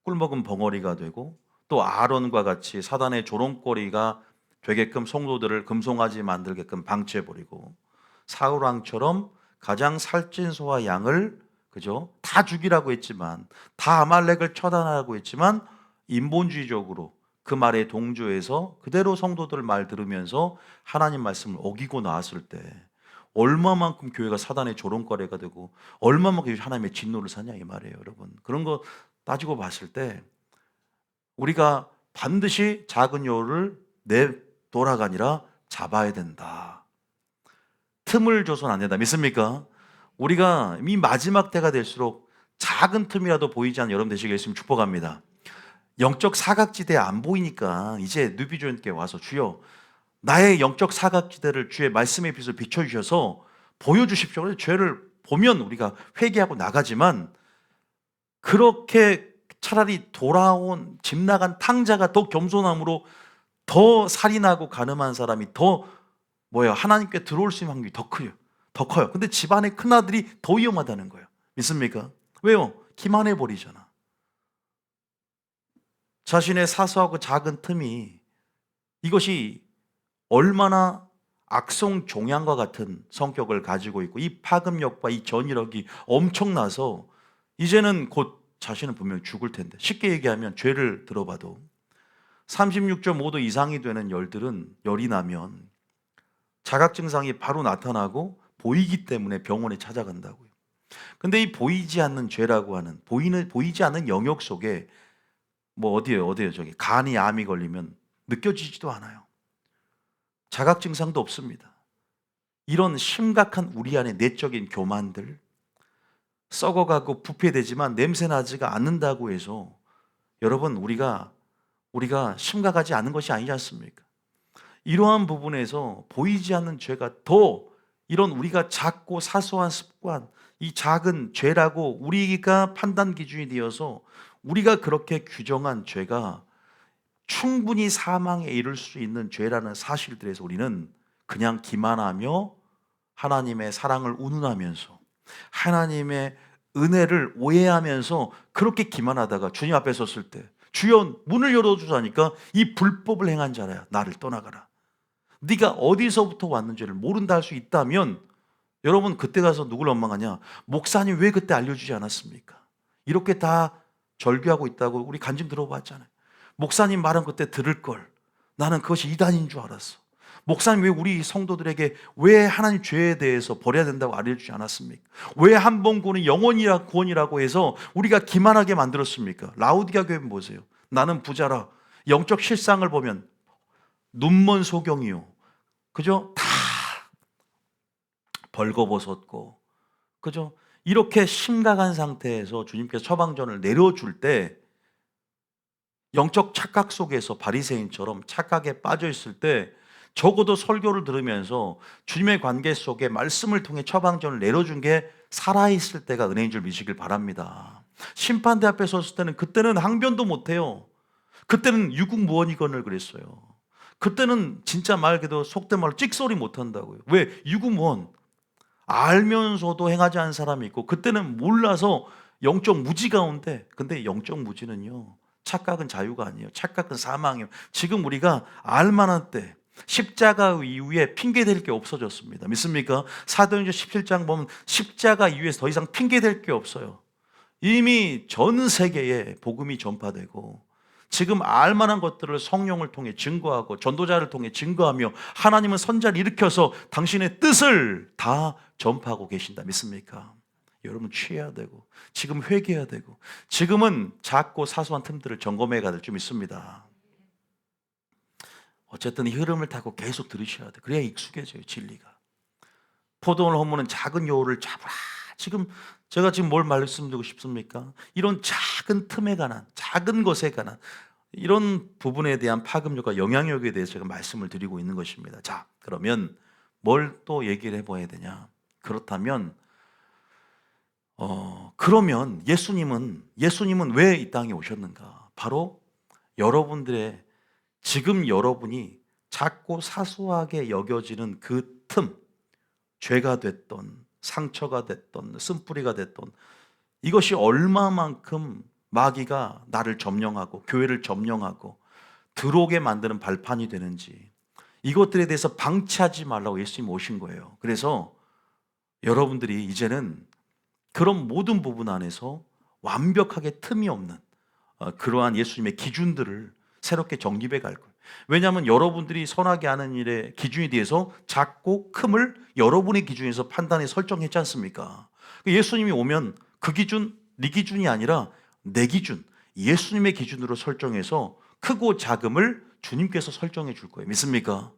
꿀먹은 벙어리가 되고, 또 아론과 같이 사단의 조롱거리가 되게끔 성도들을 금송아지 만들게끔 방치해버리고, 사울왕처럼 가장 살찐 소와 양을, 그죠? 다 죽이라고 했지만, 다 아말렉을 처단하라고 했지만, 인본주의적으로 그 말에 동조해서 그대로 성도들 말 들으면서 하나님 말씀을 어기고 나왔을 때, 얼마만큼 교회가 사단의 조롱거리가 되고 얼마만큼 하나님의 진노를 사냐 이 말이에요, 여러분. 그런 거 따지고 봤을 때 우리가 반드시 작은 요를 내돌아가 아니라 잡아야 된다. 틈을 줘서는 안 된다. 믿습니까? 우리가 이 마지막 때가 될수록 작은 틈이라도 보이지 않는 여러분 되시겠으면 축복합니다. 영적 사각지대 안 보이니까 이제 누비조님께 와서 주여 나의 영적 사각지대를 주의 말씀의 빛으로 비춰주셔서 보여주십시오. 그래서 죄를 보면 우리가 회개하고 나가지만 그렇게 차라리 돌아온 집 나간 탕자가 더 겸손함으로 더 살인하고 가늠한 사람이 더 하나님께 들어올 수 있는 확률이 더 커요. 더 커요. 근데 집안의 큰아들이 더 위험하다는 거예요. 믿습니까? 왜요? 기만해 버리잖아. 자신의 사소하고 작은 틈이 이것이 얼마나 악성 종양과 같은 성격을 가지고 있고 이 파급력과 이 전이력이 엄청나서 이제는 곧 자신은 분명히 죽을 텐데 쉽게 얘기하면 죄를 들어봐도 36.5도 이상이 되는 열이 나면 자각 증상이 바로 나타나고 보이기 때문에 병원에 찾아간다고요. 근데 이 보이지 않는 죄라고 하는 보이지 않는 영역 속에 어디에요 저기 간이 암이 걸리면 느껴지지도 않아요. 자각 증상도 없습니다. 이런 심각한 우리 안의 내적인 교만들 썩어가고 부패되지만 냄새 나지가 않는다고 해서 여러분 우리가 심각하지 않은 것이 아니지 않습니까? 이러한 부분에서 보이지 않는 죄가 더 이런 우리가 작고 사소한 습관 이 작은 죄라고 우리가 판단 기준이 되어서 우리가 그렇게 규정한 죄가 충분히 사망에 이를 수 있는 죄라는 사실들에서 우리는 그냥 기만하며 하나님의 사랑을 운운하면서 하나님의 은혜를 오해하면서 그렇게 기만하다가 주님 앞에 섰을 때 주여 문을 열어주자니까 이 불법을 행한 자라야 나를 떠나가라. 네가 어디서부터 왔는지를 모른다 할 수 있다면 여러분 그때 가서 누굴 원망하냐? 목사님 왜 그때 알려주지 않았습니까? 이렇게 다 절규하고 있다고 우리 간증 들어봤잖아요. 목사님 말은 그때 들을 걸. 나는 그것이 이단인 줄 알았어. 목사님 왜 우리 성도들에게 왜 하나님 죄에 대해서 버려야 된다고 알려주지 않았습니까? 왜 한 번 구원은 구원이라고 해서 우리가 기만하게 만들었습니까? 라우디가 교회 보세요. 나는 부자라. 영적 실상을 보면 눈먼 소경이요. 그죠? 다 벌거벗었고, 그죠? 이렇게 심각한 상태에서 주님께서 처방전을 내려줄 때 영적 착각 속에서 바리새인처럼 착각에 빠져 있을 때 적어도 설교를 들으면서 주님의 관계 속에 말씀을 통해 처방전을 내려준 게 살아있을 때가 은혜인 줄 믿으시길 바랍니다. 심판대 앞에 섰을 때는 그때는 항변도 못해요. 그때는 유국무원이건을 그랬어요. 그때는 진짜 말 그대로 속된 말로 찍소리 못한다고요. 왜? 유국무원. 알면서도 행하지 않은 사람이 있고 그때는 몰라서 영적 무지 가운데 근데 영적 무지는요. 착각은 자유가 아니에요. 착각은 사망이에요. 지금 우리가 알만한 때 십자가 이후에 핑계댈 게 없어졌습니다. 믿습니까? 사도행전 17장 보면 십자가 이후에서 더 이상 핑계댈 게 없어요. 이미 전 세계에 복음이 전파되고 지금 알만한 것들을 성령을 통해 증거하고 전도자를 통해 증거하며 하나님은 선자를 일으켜서 당신의 뜻을 다 전파하고 계신다. 믿습니까? 여러분 취해야 되고 지금 회개해야 되고 지금은 작고 사소한 틈들을 점검해 가야 될 줄 믿습니다. 어쨌든 이 흐름을 타고 계속 들으셔야 돼. 그래야 익숙해져요, 진리가. 포도원을 허무는 작은 여우를 잡으라. 제가 뭘 말씀드리고 싶습니까? 이런 작은 틈에 관한, 작은 것에 관한 이런 부분에 대한 파급력과 영향력에 대해서 제가 말씀을 드리고 있는 것입니다. 자, 그러면 뭘 또 얘기를 해봐야 되냐? 그렇다면 그러면 예수님은 왜 이 땅에 오셨는가? 바로 여러분들의 지금 여러분이 작고 사소하게 여겨지는 그 틈, 죄가 됐던 상처가 됐던 쓴뿌리가 됐던 이것이 얼마만큼 마귀가 나를 점령하고 교회를 점령하고 들어오게 만드는 발판이 되는지 이것들에 대해서 방치하지 말라고 예수님이 오신 거예요. 그래서 여러분들이 이제는 그런 모든 부분 안에서 완벽하게 틈이 없는 그러한 예수님의 기준들을 새롭게 정립해 갈 거예요. 왜냐하면 여러분들이 선하게 하는 일의 기준에 대해서 작고 큼을 여러분의 기준에서 판단해 설정했지 않습니까? 예수님이 오면 그 기준, 네 기준이 아니라 내 기준, 예수님의 기준으로 설정해서 크고 작음을 주님께서 설정해 줄 거예요. 믿습니까?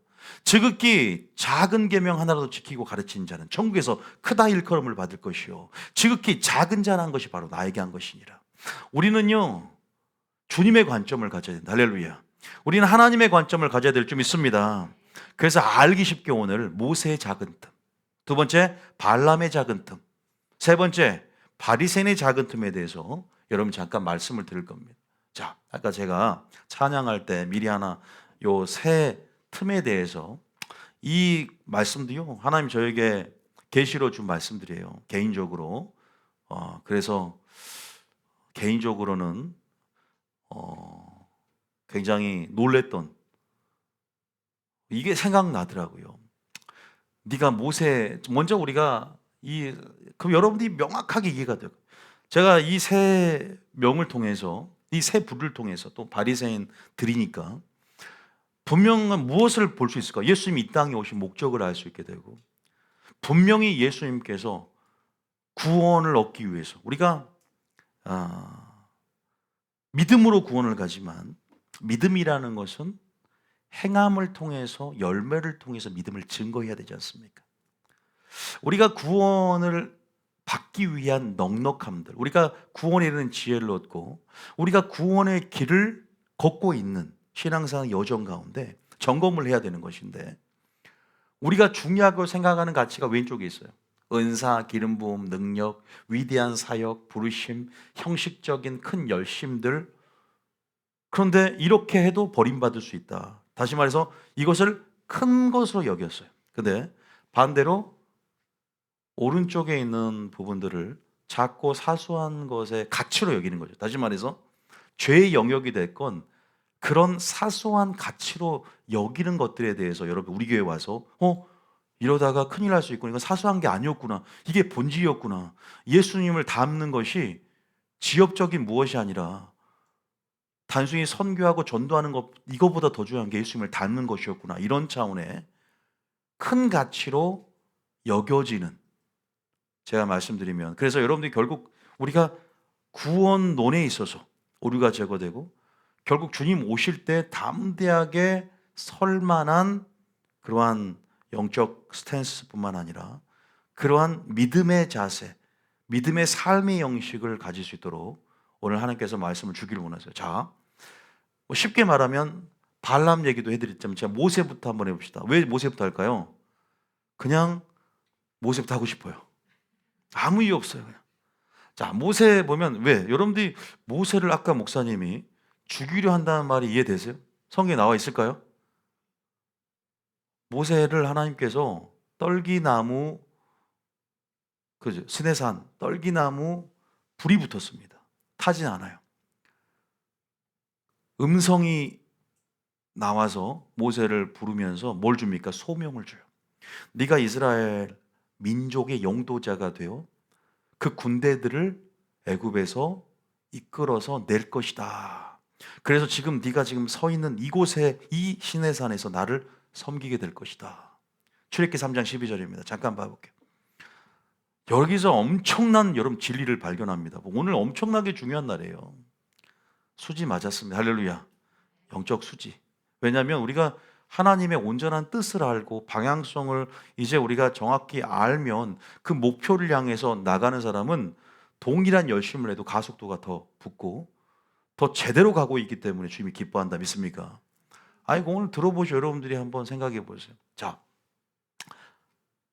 지극히 작은 계명 하나라도 지키고 가르치는 자는 천국에서 크다 일컬음을 받을 것이요 지극히 작은 자란 것이 바로 나에게 한 것이니라. 우리는요 주님의 관점을 가져야 된다. 할렐루야. 우리는 하나님의 관점을 가져야 될 줄 믿습니다. 그래서 알기 쉽게 오늘 모세의 작은 틈, 두 번째 발람의 작은 틈, 세 번째 바리새인의 작은 틈에 대해서 여러분 잠깐 말씀을 드릴 겁니다. 자, 아까 제가 찬양할 때 미리 하나 요 세 틈에 대해서 이 말씀도요 하나님 저에게 계시로 준 말씀들이에요. 개인적으로 그래서 개인적으로는 굉장히 놀랬던 이게 생각나더라고요. 네가 모세 먼저 우리가 그럼 여러분들이 명확하게 이해가 돼요. 제가 이 세 명을 통해서 이 세 불을 통해서 또 바리새인들이니까 분명한 무엇을 볼 수 있을까? 예수님이 이 땅에 오신 목적을 알 수 있게 되고 분명히 예수님께서 구원을 얻기 위해서 우리가 믿음으로 구원을 가지만 믿음이라는 것은 행함을 통해서 열매를 통해서 믿음을 증거해야 되지 않습니까? 우리가 구원을 받기 위한 넉넉함들, 우리가 구원에 이르는 지혜를 얻고 우리가 구원의 길을 걷고 있는 신앙생활 여정 가운데 점검을 해야 되는 것인데 우리가 중요하고 생각하는 가치가 왼쪽에 있어요. 은사, 기름 부음, 능력, 위대한 사역, 부르심, 형식적인 큰 열심들. 그런데 이렇게 해도 버림받을 수 있다. 다시 말해서 이것을 큰 것으로 여겼어요. 근데 반대로 오른쪽에 있는 부분들을 작고 사소한 것의 가치로 여기는 거죠. 다시 말해서 죄의 영역이 됐건 그런 사소한 가치로 여기는 것들에 대해서 여러분 우리 교회 와서 이러다가 큰일 날 수 있구나. 이건 사소한 게 아니었구나. 이게 본질이었구나. 예수님을 닮는 것이 지엽적인 무엇이 아니라 단순히 선교하고 전도하는 것 이거보다 더 중요한 게 예수님을 닮는 것이었구나. 이런 차원의 큰 가치로 여겨지는 제가 말씀드리면 그래서 여러분들이 결국 우리가 구원론에 있어서 오류가 제거되고 결국 주님 오실 때 담대하게 설 만한 그러한 영적 스탠스뿐만 아니라 그러한 믿음의 자세, 믿음의 삶의 형식을 가질 수 있도록 오늘 하나님께서 말씀을 주기를 원하세요. 자, 쉽게 말하면 발람 얘기도 해드렸지만 제가 모세부터 한번 해봅시다. 왜 모세부터 할까요? 그냥 모세부터 하고 싶어요. 아무 이유 없어요. 그냥. 자, 모세 보면 왜? 여러분들이 모세를 아까 목사님이 죽이려 한다는 말이 이해되세요? 성경에 나와 있을까요? 모세를 하나님께서 떨기나무, 그죠? 시내산, 떨기나무 불이 붙었습니다. 타진 않아요. 음성이 나와서 모세를 부르면서 뭘 줍니까? 소명을 줘요. 네가 이스라엘 민족의 영도자가 되어 그 군대들을 애굽에서 이끌어서 낼 것이다. 그래서 지금 네가 지금 서 있는 이곳에 이 시내산에서 나를 섬기게 될 것이다. 출애굽기 3장 12절입니다. 잠깐 봐볼게요. 여기서 엄청난 여러분 진리를 발견합니다. 오늘 엄청나게 중요한 날이에요. 수지 맞았습니다. 할렐루야. 영적 수지. 왜냐하면 우리가 하나님의 온전한 뜻을 알고 방향성을 이제 우리가 정확히 알면 그 목표를 향해서 나가는 사람은 동일한 열심을 해도 가속도가 더 붙고 더 제대로 가고 있기 때문에 주님이 기뻐한다. 믿습니까? 아이고 오늘 들어보시오. 여러분들이 한번 생각해 보세요. 자,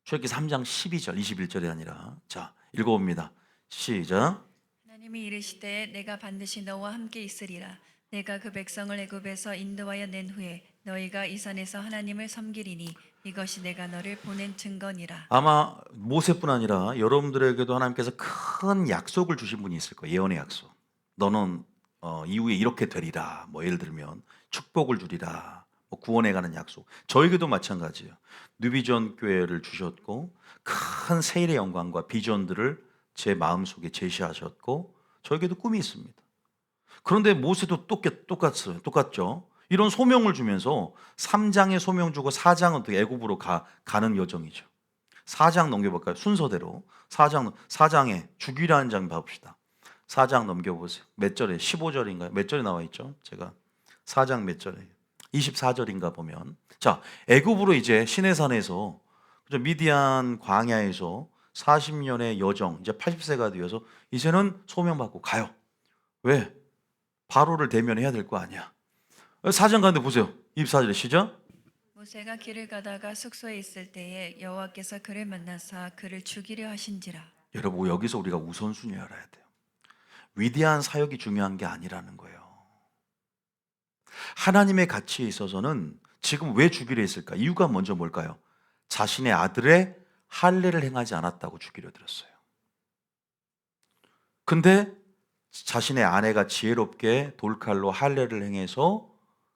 출애굽기 3장 12절 21절이 아니라 자 읽어봅니다. 시작.
하나님이 이르시되 내가 반드시 너와 함께 있으리라. 내가 그 백성을 애굽에서 인도하여 낸 후에 너희가 이 산에서 하나님을 섬기리니 이것이 내가 너를 보낸 증거니라.
아마 모세뿐 아니라 여러분들에게도 하나님께서 큰 약속을 주신 분이 있을 거예요. 예언의 약속. 너는 이후에 이렇게 되리라. 뭐 예를 들면 축복을 주리라. 뭐 구원에 가는 약속. 저에게도 마찬가지예요. 뉴비전 교회를 주셨고 큰 세일의 영광과 비전들을 제 마음속에 제시하셨고 저에게도 꿈이 있습니다. 그런데 모세도 똑같죠. 이런 소명을 주면서 3장에 소명 주고 4장은 또 애굽으로 가는 여정이죠. 4장 넘겨볼까요? 순서대로 4장에 죽이라는 장 봐봅시다. 4장 넘겨보세요. 몇 절에? 15절인가요? 몇 절에 나와 있죠? 제가 4장 몇 절에? 24절인가 보면, 자, 애굽으로 이제 시내산에서 미디안 광야에서 40년의 여정, 이제 80세가 되어서 이제는 소명받고 가요. 왜? 바로를 대면해야 될 거 아니야. 4장 가는데 보세요. 24절에 시작.
모세가 길을 가다가 숙소에 있을 때에 여호와께서 그를 만나사 그를 죽이려 하신지라.
여러분, 여기서 우리가 우선순위 알아야 돼요. 위대한 사역이 중요한 게 아니라는 거예요. 하나님의 가치에 있어서는 지금 왜 죽이려 했을까? 이유가 먼저 뭘까요? 자신의 아들의 할례를 행하지 않았다고 죽이려 들었어요. 근데 자신의 아내가 지혜롭게 돌칼로 할례를 행해서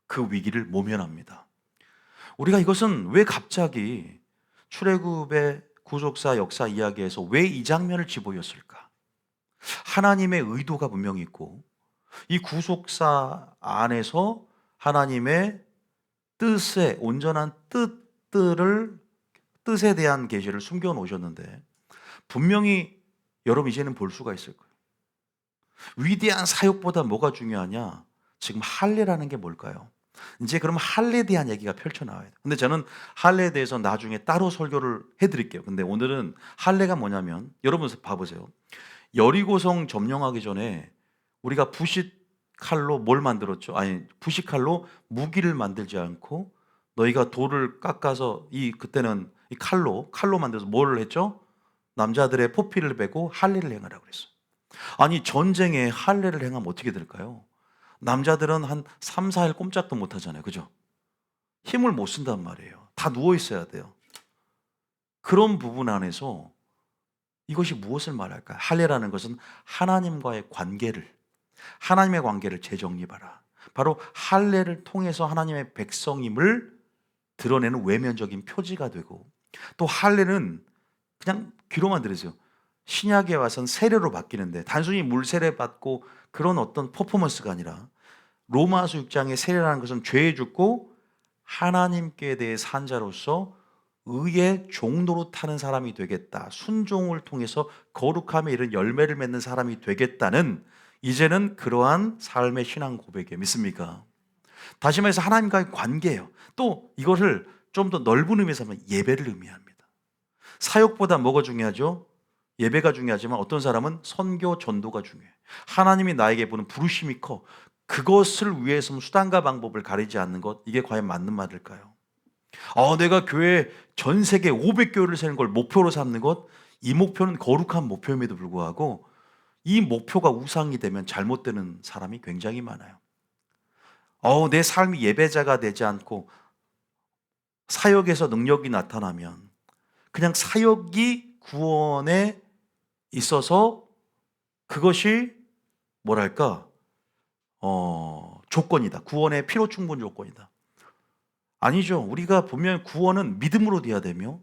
그 위기를 모면합니다. 우리가 이것은 왜 갑자기 출애굽의 구속사 역사 이야기에서 왜 이 장면을 집어였을까? 하나님의 의도가 분명히 있고 이 구속사 안에서 하나님의 뜻에 온전한 뜻에 대한 계시를 숨겨 놓으셨는데 분명히 여러분 이제는 볼 수가 있을 거예요. 위대한 사역보다 뭐가 중요하냐? 지금 할례라는 게 뭘까요? 이제 그럼 할례에 대한 얘기가 펼쳐나와야 돼요. 근데 저는 할례에 대해서 나중에 따로 설교를 해드릴게요. 근데 오늘은 할례가 뭐냐면 여러분 봐보세요. 여리고성 점령하기 전에 우리가 부싯칼로 뭘 만들었죠? 아니, 부싯칼로 무기를 만들지 않고 너희가 돌을 깎아서 그때는 이 칼로 만들어서 뭘 했죠? 남자들의 포피를 베고 할례를 행하라고 그랬어요. 아니, 전쟁에 할례를 행하면 어떻게 될까요? 남자들은 한 3, 4일 꼼짝도 못 하잖아요. 그죠? 힘을 못 쓴단 말이에요. 다 누워 있어야 돼요. 그런 부분 안에서 이것이 무엇을 말할까요? 할례라는 것은 하나님의 관계를 재정립하라. 바로 할례를 통해서 하나님의 백성임을 드러내는 외면적인 표지가 되고, 또 할례는 그냥 귀로만 들으세요. 신약에 와서는 세례로 바뀌는데 단순히 물 세례 받고 그런 어떤 퍼포먼스가 아니라 로마서 6장의 세례라는 것은 죄에 죽고 하나님께 대해 산 자로서 의의 종로로 타는 사람이 되겠다. 순종을 통해서 거룩함에 이른 열매를 맺는 사람이 되겠다는 이제는 그러한 삶의 신앙 고백이에요. 믿습니까? 다시 말해서 하나님과의 관계예요. 또 이것을 좀 더 넓은 의미에서 하면 예배를 의미합니다. 사역보다 뭐가 중요하죠? 예배가 중요하지만 어떤 사람은 선교 전도가 중요해요. 하나님이 나에게 보는 부르심이 커. 그것을 위해서 수단과 방법을 가리지 않는 것, 이게 과연 맞는 말일까요? 내가 교회 전 세계 500교회를 세는 걸 목표로 삼는 것, 이 목표는 거룩한 목표임에도 불구하고 이 목표가 우상이 되면 잘못되는 사람이 굉장히 많아요. 내 삶이 예배자가 되지 않고 사역에서 능력이 나타나면 그냥 사역이 구원에 있어서 그것이 뭐랄까 조건이다. 구원의 필요 충분 조건이다. 아니죠. 우리가 보면 구원은 믿음으로 돼야 되며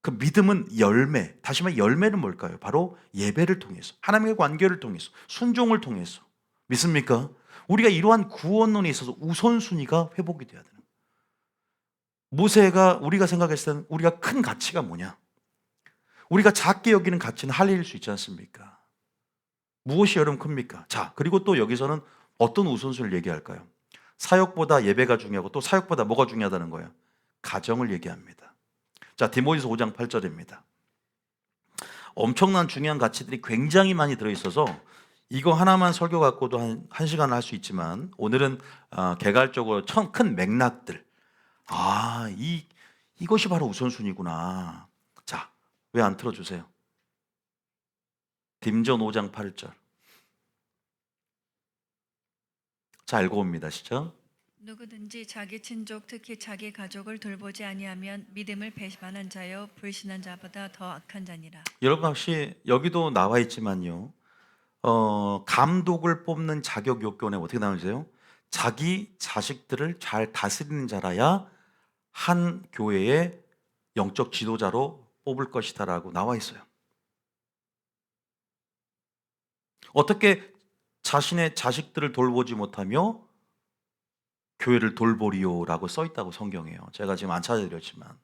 그 믿음은 열매. 다시 말해 열매는 뭘까요? 바로 예배를 통해서, 하나님의 관계를 통해서, 순종을 통해서. 믿습니까? 우리가 이러한 구원론에 있어서 우선순위가 회복이 돼야 되는 거예요. 모세가 우리가 생각했을 때는 우리가 큰 가치가 뭐냐? 우리가 작게 여기는 가치는 할례일 수 있지 않습니까? 무엇이 여러분 큽니까? 자, 그리고 또 여기서는 어떤 우선순위를 얘기할까요? 사역보다 예배가 중요하고 또 사역보다 뭐가 중요하다는 거예요? 가정을 얘기합니다. 자, 디모데서 5장 8절입니다. 엄청난 중요한 가치들이 굉장히 많이 들어있어서 이거 하나만 설교 갖고도 한 시간 할 수 있지만 오늘은 개괄적으로 큰 맥락들, 이것이 바로 우선순위구나. 자, 왜 안 틀어주세요? 딤전 5장 8절. 자, 읽고 옵니다. 시작.
누구든지 자기 친족 특히 자기 가족을 돌보지 아니하면 믿음을 배반한 자여 불신한 자보다 더 악한 자니라.
여러분 혹시 여기도 나와 있지만요. 감독을 뽑는 자격 요건에 어떻게 나오세요? 자기 자식들을 잘 다스리는 자라야 한 교회의 영적 지도자로 뽑을 것이다라고 나와 있어요. 어떻게 자신의 자식들을 돌보지 못하며 교회를 돌보리오라고 써 있다고 성경에요. 제가 지금 안 찾아드렸지만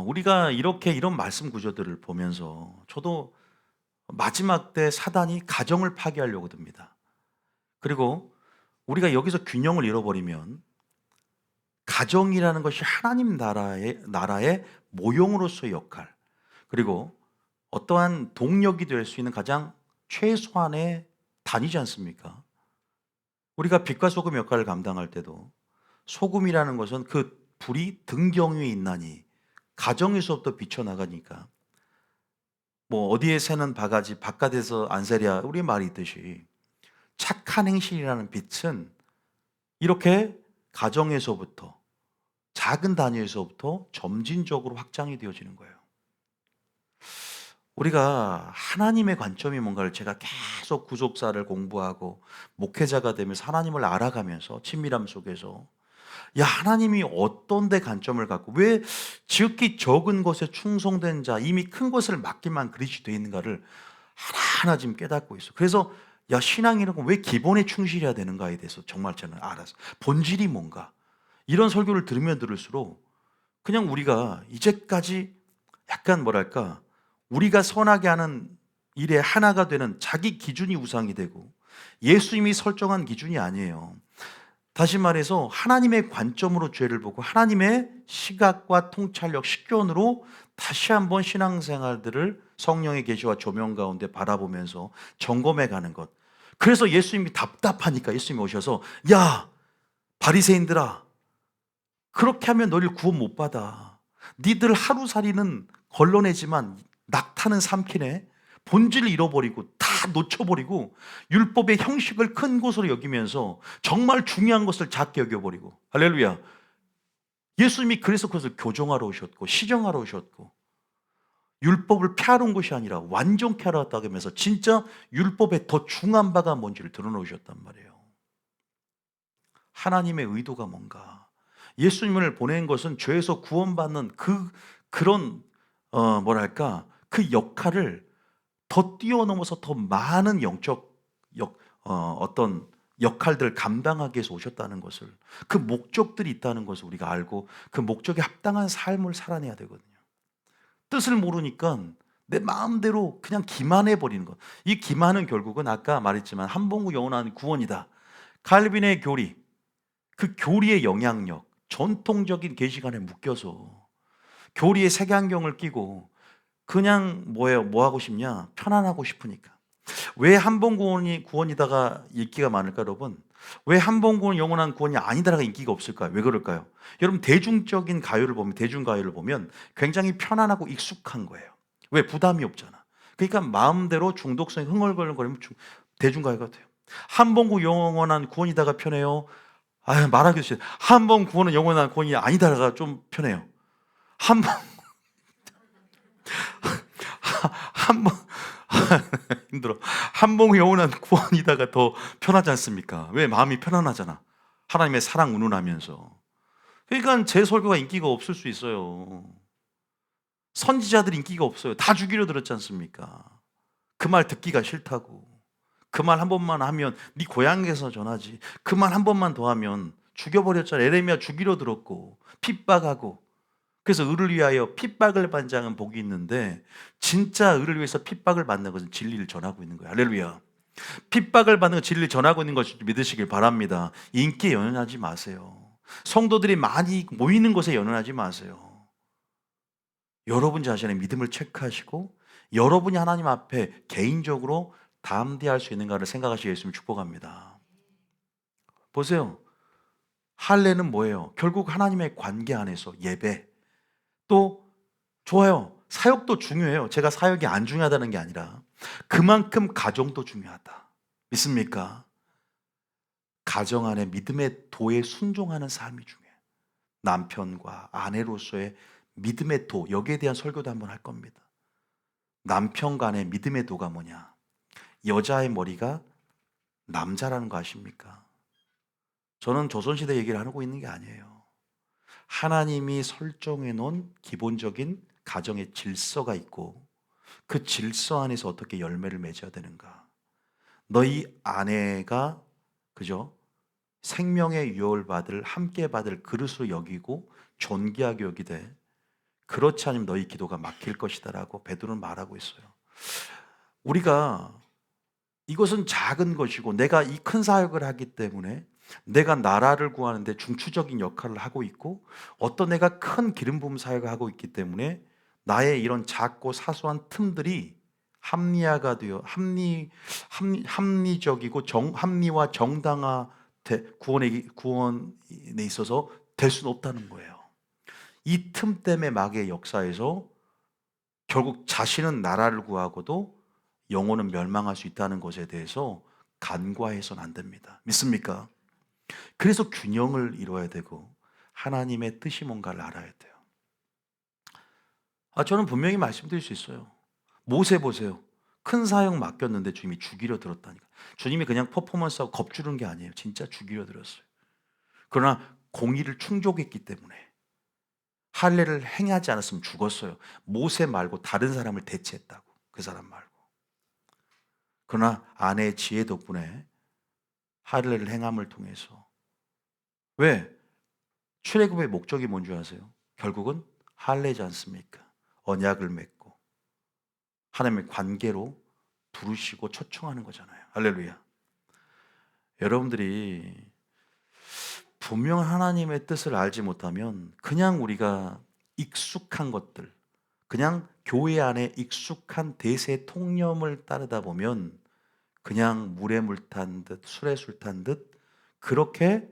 우리가 이렇게 이런 말씀 구조들을 보면서 저도 마지막 때 사단이 가정을 파괴하려고 듭니다. 그리고 우리가 여기서 균형을 잃어버리면 가정이라는 것이 하나님 나라의 모형으로서의 역할, 그리고 어떠한 동력이 될 수 있는 가장 최소한의 단위지 않습니까? 우리가 빛과 소금 역할을 감당할 때도 소금이라는 것은 그 불이 등경 위에 있나니 가정에서부터 비춰나가니까 뭐 어디에 새는 바가지 바깥에서 안 새랴 우리 말이 있듯이 착한 행실이라는 빛은 이렇게 가정에서부터 작은 단위에서부터 점진적으로 확장이 되어지는 거예요. 우리가 하나님의 관점이 뭔가를 제가 계속 구속사를 공부하고 목회자가 되면서 하나님을 알아가면서 친밀함 속에서 야, 하나님이 어떤 데 관점을 갖고 왜 지극히 적은 것에 충성된 자 이미 큰 것을 맡기만 그리시 되어 있는가를 하나하나 지금 깨닫고 있어. 그래서 야, 신앙이라는 건 왜 기본에 충실해야 되는가에 대해서 정말 저는 알았어. 본질이 뭔가. 이런 설교를 들으면 들을수록 그냥 우리가 이제까지 약간 뭐랄까 우리가 선하게 하는 일에 하나가 되는 자기 기준이 우상이 되고 예수님이 설정한 기준이 아니에요. 다시 말해서 하나님의 관점으로 죄를 보고 하나님의 시각과 통찰력, 식견으로 다시 한번 신앙생활들을 성령의 계시와 조명 가운데 바라보면서 점검해 가는 것. 그래서 예수님이 답답하니까 예수님이 오셔서 야, 바리새인들아, 그렇게 하면 너를 구원 못 받아. 니들 하루살이는 걸러내지만 낙타는 삼키네. 본질을 잃어버리고 다 놓쳐버리고 율법의 형식을 큰 것으로 여기면서 정말 중요한 것을 작게 여겨버리고. 할렐루야. 예수님이 그래서 그것을 교정하러 오셨고 시정하러 오셨고 율법을 폐하러 온 것이 아니라 완전케 하러 왔다고 하면서 진짜 율법의 더 중한 바가 뭔지를 드러놓으셨단 말이에요. 하나님의 의도가 뭔가. 예수님을 보낸 것은 죄에서 구원받는 그런 뭐랄까 그 역할을 더 뛰어넘어서 더 많은 영적 어떤 역할들을 감당하기 위해서 오셨다는 것을, 그 목적들이 있다는 것을 우리가 알고 그 목적에 합당한 삶을 살아내야 되거든요. 뜻을 모르니까 내 마음대로 그냥 기만해 버리는 것. 이 기만은 결국은 아까 말했지만 한봉구 영원한 구원이다. 칼빈의 교리, 그 교리의 영향력, 전통적인 계시관에 묶여서 교리의 색안경을 끼고 그냥 뭐예요? 뭐 하고 싶냐? 편안하고 싶으니까. 왜 한 번 구원이다가 인기가 많을까, 여러분? 왜 한 번 구원 영원한 구원이 아니다가 인기가 없을까요? 왜 그럴까요? 여러분 대중적인 가요를 보면 대중 가요를 보면 굉장히 편안하고 익숙한 거예요. 왜 부담이 없잖아. 그러니까 마음대로 중독성이 흥얼거리면 대중 가요 같아요. 한 번 영원한 구원이다가 편해요. 아, 말하기 싫어. 한 번 구원은 영원한 구원이 아니다가 좀 편해요. 한 번, 한 번, 힘들어. 한 번 영원한 구원이다가 더 편하지 않습니까? 왜? 마음이 편안하잖아. 하나님의 사랑 운운하면서. 그러니까 제 설교가 인기가 없을 수 있어요. 선지자들 인기가 없어요. 다 죽이려 들었지 않습니까? 그 말 듣기가 싫다고. 그 말 한 번만 하면 네 고향에서 전하지. 그 말 한 번만 더 하면 죽여버렸잖아. 에레미야 죽이려 들었고 핍박하고. 그래서 의를 위하여 핍박을 받는 자는 복이 있는데 진짜 의를 위해서 핍박을 받는 것은 진리를 전하고 있는 거예요. 할렐루야. 핍박을 받는 건 진리를 전하고 있는 것을 믿으시길 바랍니다. 인기에 연연하지 마세요. 성도들이 많이 모이는 곳에 연연하지 마세요. 여러분 자신의 믿음을 체크하시고 여러분이 하나님 앞에 개인적으로 담대할 수 있는가를 생각하시겠으면 축복합니다. 보세요. 할례는 뭐예요? 결국 하나님의 관계 안에서 예배, 또 좋아요. 사역도 중요해요. 제가 사역이 안 중요하다는 게 아니라 그만큼 가정도 중요하다. 믿습니까? 가정 안에 믿음의 도에 순종하는 삶이 중요해요. 남편과 아내로서의 믿음의 도, 여기에 대한 설교도 한번 할 겁니다. 남편 간의 믿음의 도가 뭐냐? 여자의 머리가 남자라는 거 아십니까? 저는 조선시대 얘기를 하고 있는 게 아니에요. 하나님이 설정해 놓은 기본적인 가정의 질서가 있고 그 질서 안에서 어떻게 열매를 맺어야 되는가. 너희 아내가 그죠? 생명의 유업을 받을 함께 받을 그릇으로 여기고 존귀하게 여기되 그렇지 않으면 너희 기도가 막힐 것이다라고 베드로는 말하고 있어요. 우리가 이것은 작은 것이고 내가 이 큰 사역을 하기 때문에 내가 나라를 구하는데 중추적인 역할을 하고 있고 어떤 내가 큰 기름 부음 사역을 하고 있기 때문에 나의 이런 작고 사소한 틈들이 합리화가 되어 합리적이고 합리와 정당화 구원에 있어서 될 수는 없다는 거예요. 이 틈 때문에 마귀의 역사에서 결국 자신은 나라를 구하고도 영혼은 멸망할 수 있다는 것에 대해서 간과해서는 안 됩니다. 믿습니까? 그래서 균형을 이루어야 되고 하나님의 뜻이 뭔가를 알아야 돼요. 저는 분명히 말씀드릴 수 있어요. 모세 보세요. 큰 사역 맡겼는데 주님이 죽이려 들었다니까. 주님이 그냥 퍼포먼스하고 겁주는 게 아니에요. 진짜 죽이려 들었어요. 그러나 공의를 충족했기 때문에 할례를 행하지 않았으면 죽었어요. 모세 말고 다른 사람을 대체했다고. 그 사람 말고. 그러나 아내의 지혜 덕분에 할례를 행함을 통해서 왜? 출애굽의 목적이 뭔지 아세요? 결국은 할례지 않습니까? 언약을 맺고 하나님의 관계로 부르시고 초청하는 거잖아요. 할렐루야. 여러분들이 분명 하나님의 뜻을 알지 못하면 그냥 우리가 익숙한 것들, 그냥 교회 안에 익숙한 대세 통념을 따르다 보면 그냥 물에 물 탄 듯 술에 술 탄 듯 그렇게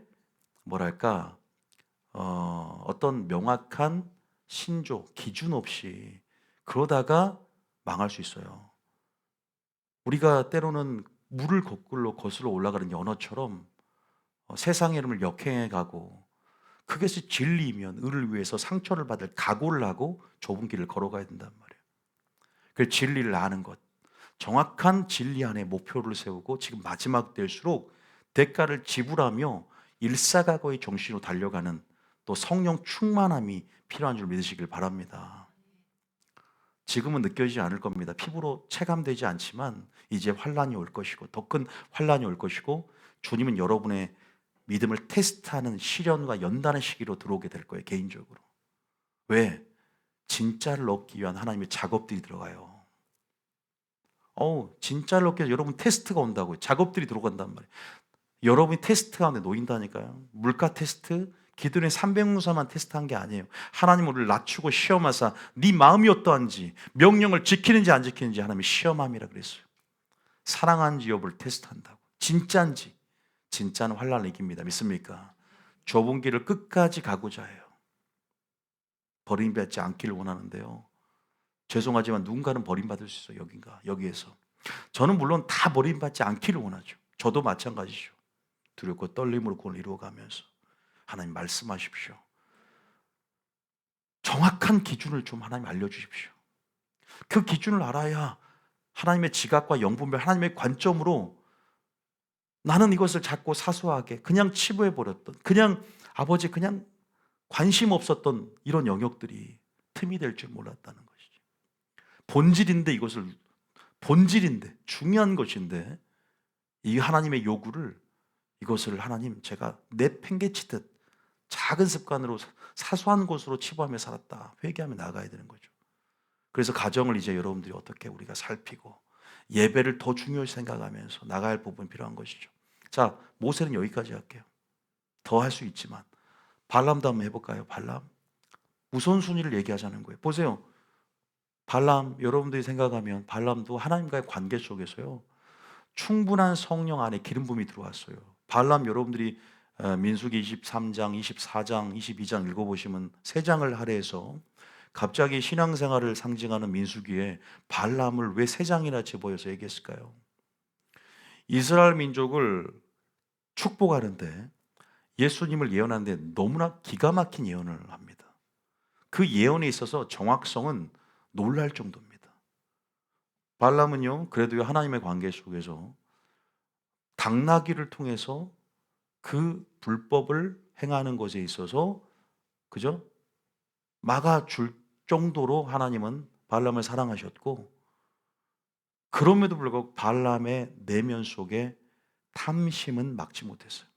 뭐랄까 어떤 명확한 신조 기준 없이 그러다가 망할 수 있어요. 우리가 때로는 물을 거꾸로 거슬러 올라가는 연어처럼 세상의 이름을 역행해 가고 그것이 진리이면 의를 위해서 상처를 받을 각오를 하고 좁은 길을 걸어가야 된단 말이에요. 그 진리를 아는 것, 정확한 진리 안에 목표를 세우고 지금 마지막 때일수록 대가를 지불하며 일사각오의 정신으로 달려가는 또 성령 충만함이 필요한 줄 믿으시길 바랍니다. 지금은 느껴지지 않을 겁니다. 피부로 체감되지 않지만 이제 환란이 올 것이고 더 큰 환란이 올 것이고 주님은 여러분의 믿음을 테스트하는 시련과 연단의 시기로 들어오게 될 거예요. 개인적으로. 왜? 진짜를 얻기 위한 하나님의 작업들이 들어가요. 진짜를 얻기 위해서 여러분 테스트가 온다고요. 작업들이 들어간단 말이에요. 여러분이 테스트 가운데 놓인다니까요. 물가 테스트, 기도의 300문서만 테스트한 게 아니에요. 하나님 우리를 낮추고 시험하사 네 마음이 어떠한지 명령을 지키는지 안 지키는지 하나님이 시험함이라 그랬어요. 사랑하는지 여부를 테스트한다고. 진짜인지. 진짜는 환란을 이깁니다. 믿습니까? 좁은 길을 끝까지 가고자 해요. 버림받지 않기를 원하는데요. 죄송하지만 누군가는 버림받을 수 있어요. 여기에서. 저는 물론 다 버림받지 않기를 원하죠. 저도 마찬가지죠. 두렵고 떨림으로 그걸 이루어가면서 하나님 말씀하십시오. 정확한 기준을 좀 하나님 알려주십시오. 그 기준을 알아야 하나님의 지각과 영분별 하나님의 관점으로 나는 이것을 자꾸 사소하게 그냥 치부해버렸던 그냥 아버지 그냥 관심 없었던 이런 영역들이 틈이 될 줄 몰랐다는 것이죠. 본질인데 중요한 것인데 이 하나님의 요구를 이것을 하나님 제가 내팽개치듯 작은 습관으로 사소한 것으로 치부하며 살았다. 회개하며 나가야 되는 거죠. 그래서 가정을 이제 여러분들이 어떻게 우리가 살피고 예배를 더 중요히 생각하면서 나가야 할 부분이 필요한 것이죠. 자, 모세는 여기까지 할게요. 더 할 수 있지만 발람도 한번 해볼까요? 발람 우선순위를 얘기하자는 거예요. 보세요. 발람 여러분들이 생각하면 발람도 하나님과의 관계 속에서요. 충분한 성령 안에 기름 부음이 들어왔어요. 발람 여러분들이 민수기 23장, 24장, 22장 읽어보시면 3장을 할애해서 갑자기 신앙생활을 상징하는 민수기에 발람을 왜 3장이나 집어여서 얘기했을까요? 이스라엘 민족을 축복하는데 예수님을 예언하는데 너무나 기가 막힌 예언을 합니다. 그 예언에 있어서 정확성은 놀랄 정도입니다. 발람은요, 그래도 하나님의 관계 속에서 당나귀를 통해서 그 불법을 행하는 것에 있어서 그죠? 막아줄 정도로 하나님은 발람을 사랑하셨고 그럼에도 불구하고 발람의 내면 속에 탐심은 막지 못했어요.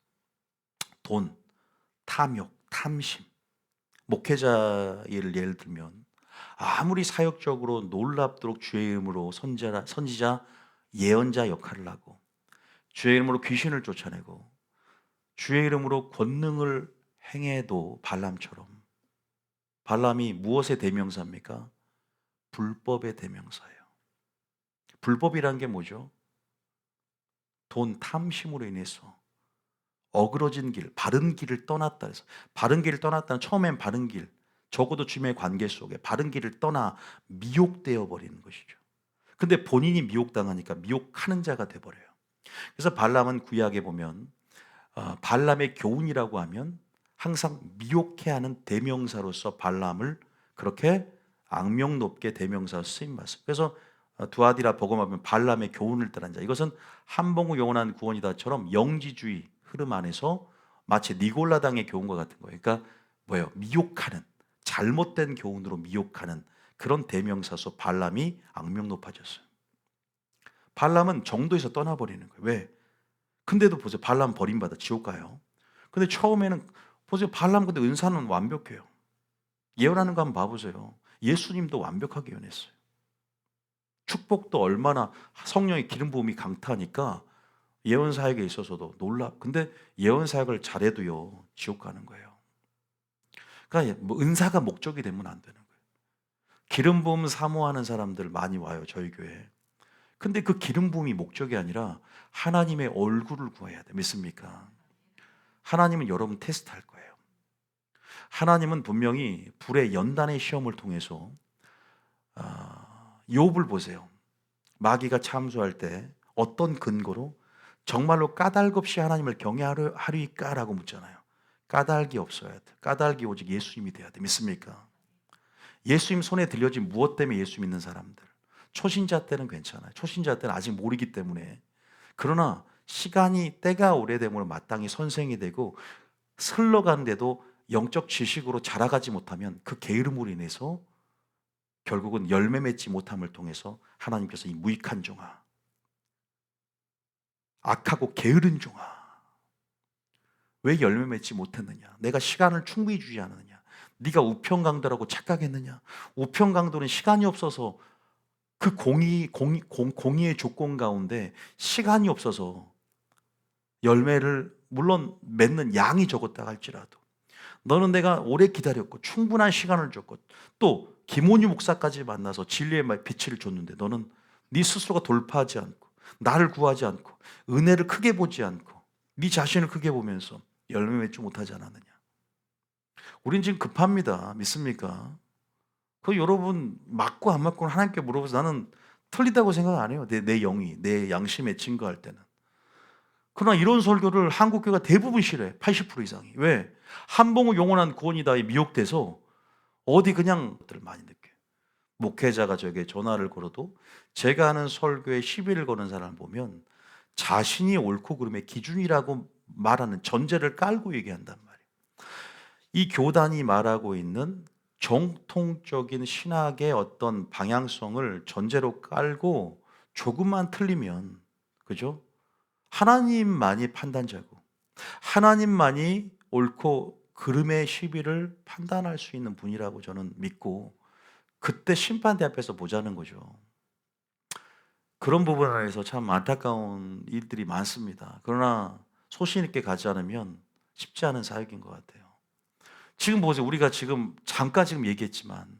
돈, 탐욕, 탐심. 목회자 예를 들면 아무리 사역적으로 놀랍도록 주의 이름으로 선지자, 예언자 역할을 하고 주의 이름으로 귀신을 쫓아내고 주의 이름으로 권능을 행해도 발람이 무엇의 대명사입니까? 불법의 대명사예요. 불법이란 게 뭐죠? 돈 탐심으로 인해서 어그러진 길, 바른 길을 떠났다 해서 바른 길을 떠났다는 처음엔 바른 길, 적어도 주님의 관계 속에 바른 길을 떠나 미혹되어 버리는 것이죠. 근데 본인이 미혹당하니까 미혹하는 자가 돼 버려요. 그래서 발람은 구약에 보면 발람의 교훈이라고 하면 항상 미혹해 하는 대명사로서 발람을 그렇게 악명 높게 대명사 쓰임 받습니다. 그래서 두아디라 복음하면 발람의 교훈을 따른 자. 이것은 한봉우 영원한 구원이다처럼 영지주의 흐름 안에서 마치 니골라당의 교훈과 같은 거예요. 그러니까 뭐예요? 미혹하는, 잘못된 교훈으로 미혹하는 그런 대명사서 발람이 악명 높아졌어요. 발람은 정도에서 떠나버리는 거예요. 왜? 근데도 보세요. 발람 버림받아 지옥 가요. 근데 처음에는 보세요. 발람 근데 은사는 완벽해요. 예언하는 거 한번 봐보세요. 예수님도 완벽하게 예언했어요. 축복도 얼마나 성령의 기름 부음이 강타하니까 예언 사역에 있어서도 근데 예언 사역을 잘해도요 지옥 가는 거예요. 그러니까 뭐 은사가 목적이 되면 안 되는 거예요. 기름 부음 사모하는 사람들 많이 와요 저희 교회에. 근데 그 기름 부음이 목적이 아니라 하나님의 얼굴을 구해야 돼. 믿습니까? 하나님은 여러분 테스트할 거예요. 하나님은 분명히 불의 연단의 시험을 통해서 욥을 보세요. 마귀가 참소할 때 어떤 근거로 정말로 까닭 없이 하나님을 경외하리까라고 묻잖아요. 까닭이 없어야 돼. 까닭이 오직 예수님이 돼야 돼. 믿습니까? 예수님 손에 들려진 무엇 때문에 예수 믿는 사람들. 초신자 때는 괜찮아요. 초신자 때는 아직 모르기 때문에. 그러나 시간이 때가 오래됨으로 마땅히 선생이 되고 흘러가는데도 영적 지식으로 자라가지 못하면 그 게으름으로 인해서 결국은 열매 맺지 못함을 통해서 하나님께서 이 무익한 종아, 악하고 게으른 종아, 왜 열매 맺지 못했느냐? 내가 시간을 충분히 주지 않았느냐? 네가 우편강도라고 착각했느냐? 우편강도는 시간이 없어서 그 공의의 조건 가운데 시간이 없어서 열매를 물론 맺는 양이 적었다 할지라도 너는 내가 오래 기다렸고 충분한 시간을 줬고 또 김원유 목사까지 만나서 진리의 빛을 줬는데 너는 네 스스로가 돌파하지 않고 나를 구하지 않고 은혜를 크게 보지 않고 네 자신을 크게 보면서 열매 맺지 못하지 않았느냐? 우린 지금 급합니다. 믿습니까? 그 여러분 맞고 안 맞고는 하나님께 물어봐서 나는 틀리다고 생각 안 해요. 내 영이 내 양심에 증거할 때는. 그러나 이런 설교를 한국교회가 대부분 싫어해. 80% 이상이. 왜? 한봉우 영원한 구원이다에 미혹돼서 어디 그냥 것들을 많이 느껴요. 목회자가 저에게 전화를 걸어도 제가 하는 설교에 시비를 거는 사람을 보면 자신이 옳고 그름의 기준이라고 말하는 전제를 깔고 얘기한단 말이에요. 이 교단이 말하고 있는 정통적인 신학의 어떤 방향성을 전제로 깔고 조금만 틀리면, 그죠? 하나님만이 판단자고 하나님만이 옳고 그름의 시비를 판단할 수 있는 분이라고 저는 믿고 그때 심판대 앞에서 보자는 거죠. 그런 부분 안에서 참 안타까운 일들이 많습니다. 그러나 소신 있게 가지 않으면 쉽지 않은 사역인 것 같아요. 지금 보세요. 우리가 지금 잠깐 얘기했지만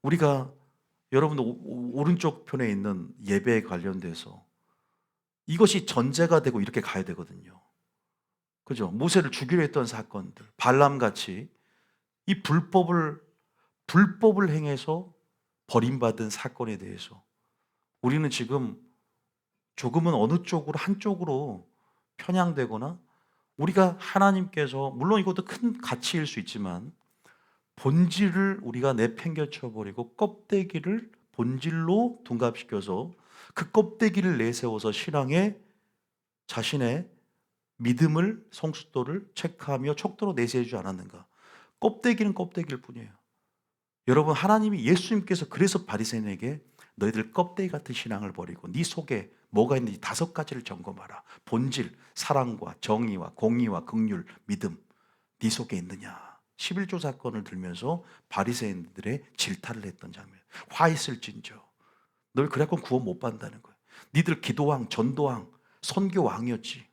우리가 여러분들 오른쪽 편에 있는 예배에 관련돼서 이것이 전제가 되고 이렇게 가야 되거든요. 그죠? 모세를 죽이려 했던 사건들, 발람같이 이 불법을 행해서 버림받은 사건에 대해서 우리는 지금 조금은 어느 쪽으로 한쪽으로 편향되거나 우리가 하나님께서 물론 이것도 큰 가치일 수 있지만 본질을 우리가 내팽개쳐 버리고 껍데기를 본질로 둔갑시켜서 그 껍데기를 내세워서 신앙에 자신의 믿음을 성숙도를 체크하며 척도로 내세우지 않았는가? 껍데기는 껍데기일 뿐이에요. 여러분 하나님이 예수님께서 그래서 바리새인에게 너희들 껍데기 같은 신앙을 버리고 네 속에 뭐가 있는지 5가지를 점검하라. 본질, 사랑과 정의와 공의와 긍휼, 믿음 네 속에 있느냐. 11조 사건을 들면서 바리새인들의 질타를 했던 장면. 화 있을진저 널 그래갖고 구원 못 받는다는 거야. 니들 기도왕, 전도왕, 선교왕이었지.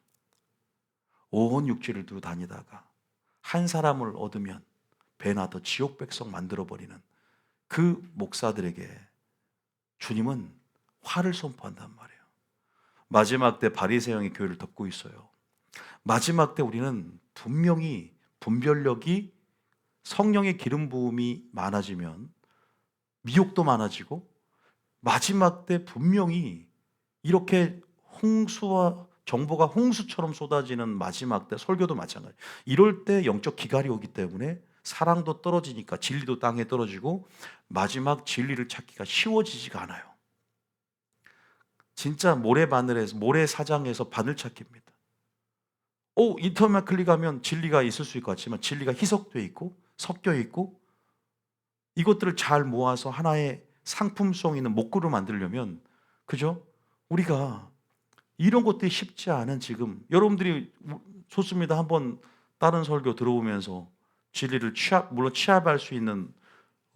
온 육지를 두루 다니다가 한 사람을 얻으면 배나 더 지옥 백성 만들어버리는 그 목사들에게 주님은 화를 선포한단 말이에요. 마지막 때 바리새인이 교회를 덮고 있어요. 마지막 때 우리는 분명히 분별력이 성령의 기름 부음이 많아지면 미혹도 많아지고 마지막 때 분명히 이렇게 홍수와 정보가 홍수처럼 쏟아지는 마지막 때 설교도 마찬가지. 이럴 때 영적 기갈이 오기 때문에 사랑도 떨어지니까 진리도 땅에 떨어지고 마지막 진리를 찾기가 쉬워지지가 않아요. 진짜 모래바늘에서 모래사장에서 바늘찾기입니다. 인터넷 클릭하면 진리가 있을 수 있고 같지만 진리가 희석되어 있고 섞여 있고 이것들을 잘 모아서 하나의 상품성 있는 목구를 만들려면 그죠? 우리가 이런 것들이 쉽지 않은 지금 여러분들이 좋습니다. 한번 다른 설교 들어오면서 진리를 물론 취합할 수 있는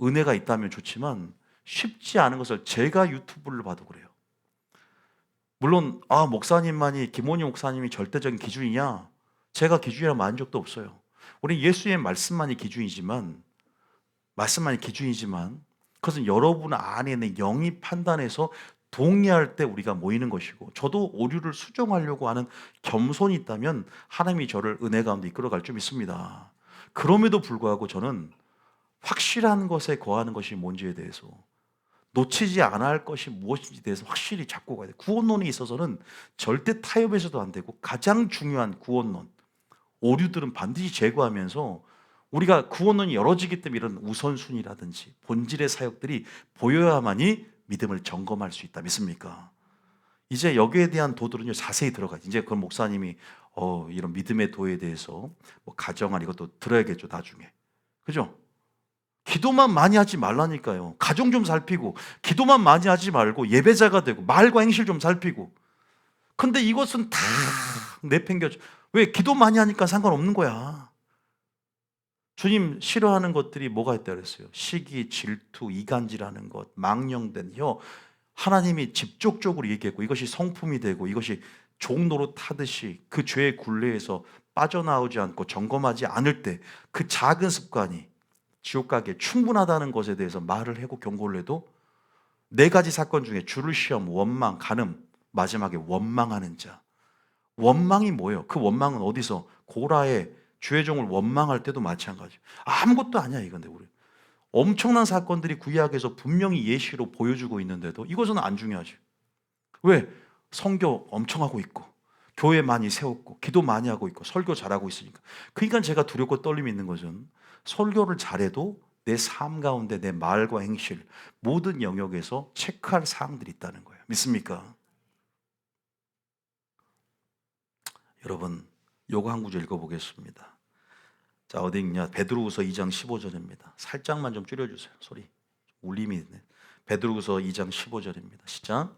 은혜가 있다면 좋지만 쉽지 않은 것을 제가 유튜브를 봐도 그래요. 물론 목사님만이 김원희 목사님이 절대적인 기준이냐? 제가 기준이라 말한 적도 없어요. 우리 예수의 말씀만이 기준이지만 그것은 여러분 안에 있는 영이 판단해서 동의할 때 우리가 모이는 것이고 저도 오류를 수정하려고 하는 겸손이 있다면 하나님이 저를 은혜 가운데 이끌어갈 줄 믿습니다. 그럼에도 불구하고 저는 확실한 것에 거하는 것이 뭔지에 대해서 놓치지 않아야 할 것이 무엇인지에 대해서 확실히 잡고 가야 돼요. 구원론에 있어서는 절대 타협해서도 안 되고 가장 중요한 구원론 오류들은 반드시 제거하면서 우리가 구원론이 열어지기 때문에 이런 우선순위라든지 본질의 사역들이 보여야만이 믿음을 점검할 수 있다. 믿습니까? 이제 여기에 대한 도들은요 자세히 들어가요. 이제 그 목사님이 이런 믿음의 도에 대해서 뭐 가정안 이것도 들어야겠죠 나중에. 그죠? 기도만 많이 하지 말라니까요. 가정 좀 살피고 기도만 많이 하지 말고 예배자가 되고 말과 행실 좀 살피고. 근데 이것은 다 내팽겨져. 왜? 기도 많이 하니까 상관없는 거야. 주님 싫어하는 것들이 뭐가 있다 그랬어요? 시기, 질투, 이간질하는 것, 망령된 혀. 하나님이 직접적으로 얘기했고 이것이 성품이 되고 이것이 종노릇 하듯이 그 죄의 굴레에서 빠져나오지 않고 점검하지 않을 때 그 작은 습관이 지옥 가기에 충분하다는 것에 대해서 말을 하고 경고를 해도 4가지 사건 중에 주를 시험, 원망, 간음, 마지막에 원망하는 자. 원망이 뭐예요? 그 원망은 어디서? 고라의 주의 종을 원망할 때도 마찬가지. 아무것도 아니야 이건데 우리 엄청난 사건들이 구약에서 분명히 예시로 보여주고 있는데도 이것은 안 중요하지. 왜? 성교 엄청 하고 있고 교회 많이 세웠고 기도 많이 하고 있고 설교 잘하고 있으니까. 그러니까 제가 두렵고 떨림이 있는 것은 설교를 잘해도 내 삶 가운데 내 말과 행실 모든 영역에서 체크할 사항들이 있다는 거예요. 믿습니까? 여러분 요거 한 구절 읽어보겠습니다. 자 어디 있냐? 베드로후서 2장 15절입니다. 살짝만 좀 줄여주세요. 소리 울림이 있네. 베드로후서 2장 15절입니다. 시작.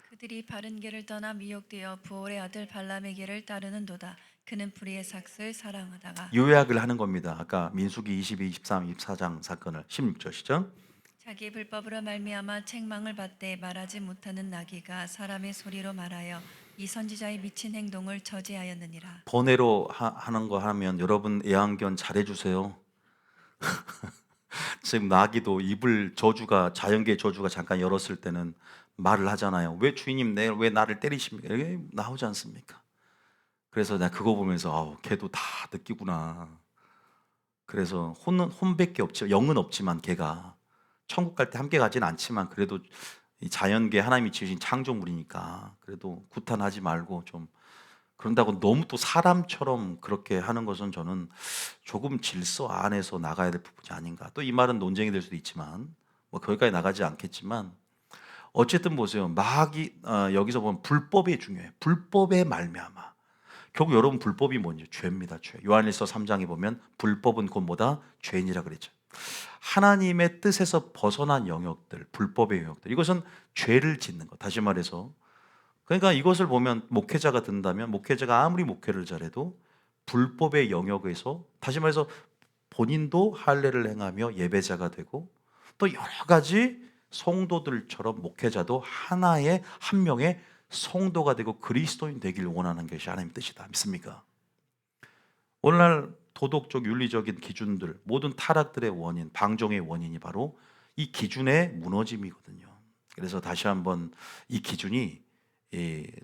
그들이 바른 길을 떠나 미혹되어 부올의 아들 발람의 길을 따르는도다. 그는 불의의 삭슬 사랑하다가.
요약을 하는 겁니다. 아까 민수기 22, 23, 24장 사건을 16절 시작.
자기 불법으로 말미암아 책망을 받되 말하지 못하는 나귀가 사람의 소리로 말하여 이 선지자의 미친 행동을 저지하였느니라.
번외로 하는 거 하면 여러분 애완견 잘해주세요. 지금 나귀도 입을 자연계의 저주가 잠깐 열었을 때는 말을 하잖아요. 왜 주인님 왜 나를 때리십니까? 이게 나오지 않습니까? 그래서 내가 그거 보면서 걔도 다 느끼구나. 그래서 혼밖에 없지 영은 없지만 걔가 천국 갈 때 함께 가진 않지만 그래도 이 자연계 하나님이 지으신 창조물이니까 그래도 구탄하지 말고 좀 그런다고 너무 또 사람처럼 그렇게 하는 것은 저는 조금 질서 안에서 나가야 될 부분이 아닌가. 또 이 말은 논쟁이 될 수도 있지만 뭐 거기까지 나가지 않겠지만 어쨌든 보세요. 여기서 보면 불법이 중요해요. 불법의 말미암아. 결국 여러분 불법이 뭔지 죄입니다. 죄. 요한일서 3장에 보면 불법은 곧 뭐다? 죄인이라 그랬죠. 하나님의 뜻에서 벗어난 영역들, 불법의 영역들 이것은 죄를 짓는 것. 다시 말해서 그러니까 이것을 보면 목회자가 된다면 목회자가 아무리 목회를 잘해도 불법의 영역에서, 다시 말해서 본인도 할례를 행하며 예배자가 되고 또 여러 가지 성도들처럼 목회자도 하나의 한 명의 성도가 되고 그리스도인 되기를 원하는 것이 하나님의 뜻이다. 믿습니까? 오늘날 도덕적 윤리적인 기준들, 모든 타락들의 원인, 방종의 원인이 바로 이 기준의 무너짐이거든요. 그래서 다시 한번 이 기준이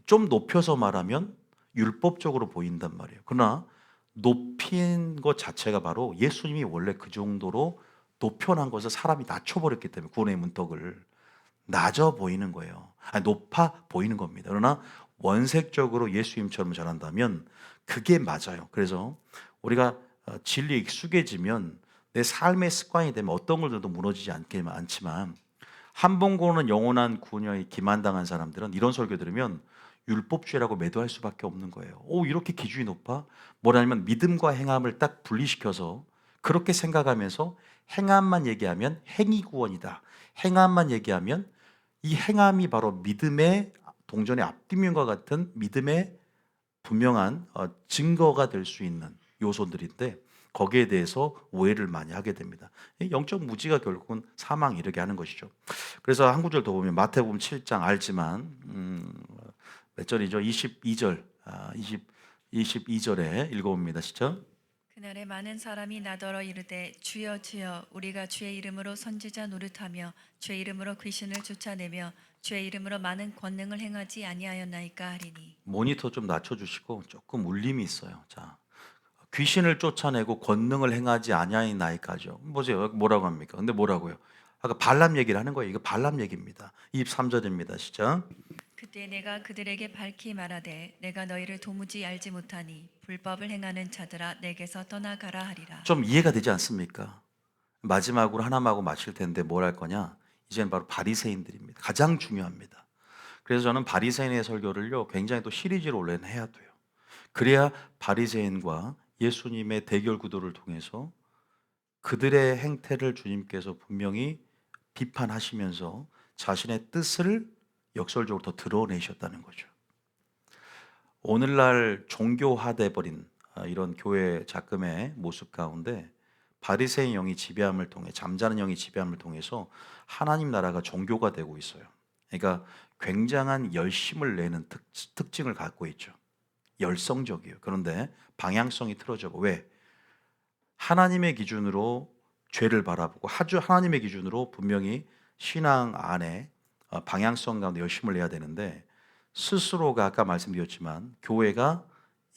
좀 높여서 말하면 율법적으로 보인단 말이에요. 그러나 높인 것 자체가 바로 예수님이 원래 그 정도로 높여놓은 것을 사람이 낮춰버렸기 때문에 구원의 문턱을 낮아 보이는 거예요. 아니, 높아 보이는 겁니다. 그러나 원색적으로 예수님처럼 잘한다면 그게 맞아요. 그래서 우리가 진리에 익숙해지면 내 삶의 습관이 되면 어떤 걸 들어도 무너지지 않지만 한 번 고는 영원한 구원에 기만당한 사람들은 이런 설교 들으면 율법주의라고 매도할 수밖에 없는 거예요. 오, 이렇게 기준이 높아? 뭐냐면 믿음과 행함을 딱 분리시켜서 그렇게 생각하면서 행함만 얘기하면 행위 구원이다. 행함만 얘기하면 이 행함이 바로 믿음의 동전의 앞뒷면과 같은 믿음의 분명한 증거가 될 수 있는 요소들인데 거기에 대해서 오해를 많이 하게 됩니다. 영적 무지가 결국은 사망 이르게 하는 것이죠. 그래서 한 구절 더 보면 마태복음 7장 알지만 몇 절이죠? 22절 22절에 읽어봅니다. 시작.
그날에 많은 사람이 나더러 이르되 주여 주여 우리가 주의 이름으로 선지자 노릇하며 주의 이름으로 귀신을 쫓아내며 주의 이름으로 많은 권능을 행하지 아니하였나이까 하리니.
모니터 좀 낮춰주시고 조금 울림이 있어요. 자, 귀신을 쫓아내고 권능을 행하지 아니하였나이까죠. 보세요. 뭐라고 합니까? 근데 뭐라고요? 아까 발람 얘기를 하는 거예요. 이거 발람 얘기입니다. 23절입니다. 시작.
그때 내가 그들에게 밝히 말하되 내가 너희를 도무지 알지 못하니 불법을 행하는 자들아 내게서 떠나가라 하리라.
좀 이해가 되지 않습니까? 마지막으로 하나만 마칠 텐데 뭘 할 거냐? 이제는 바로 바리새인들입니다. 가장 중요합니다. 그래서 저는 바리새인의 설교를요 굉장히 또 시리즈로 원래는 해야 돼요. 그래야 바리새인과 예수님의 대결 구도를 통해서 그들의 행태를 주님께서 분명히 비판하시면서 자신의 뜻을 역설적으로 더 드러내셨다는 거죠. 오늘날 종교화돼 버린 이런 교회 작금의 모습 가운데 바리새인 영이 지배함을 통해 잠자는 영이 지배함을 통해서 하나님 나라가 종교가 되고 있어요. 그러니까 굉장한 열심을 내는 특징을 갖고 있죠. 열성적이에요. 그런데 방향성이 틀어져고 왜? 하나님의 기준으로 죄를 바라보고 하나님의 기준으로 분명히 신앙 안에 방향성 가운데 열심을 내야 되는데 스스로가 아까 말씀드렸지만 교회가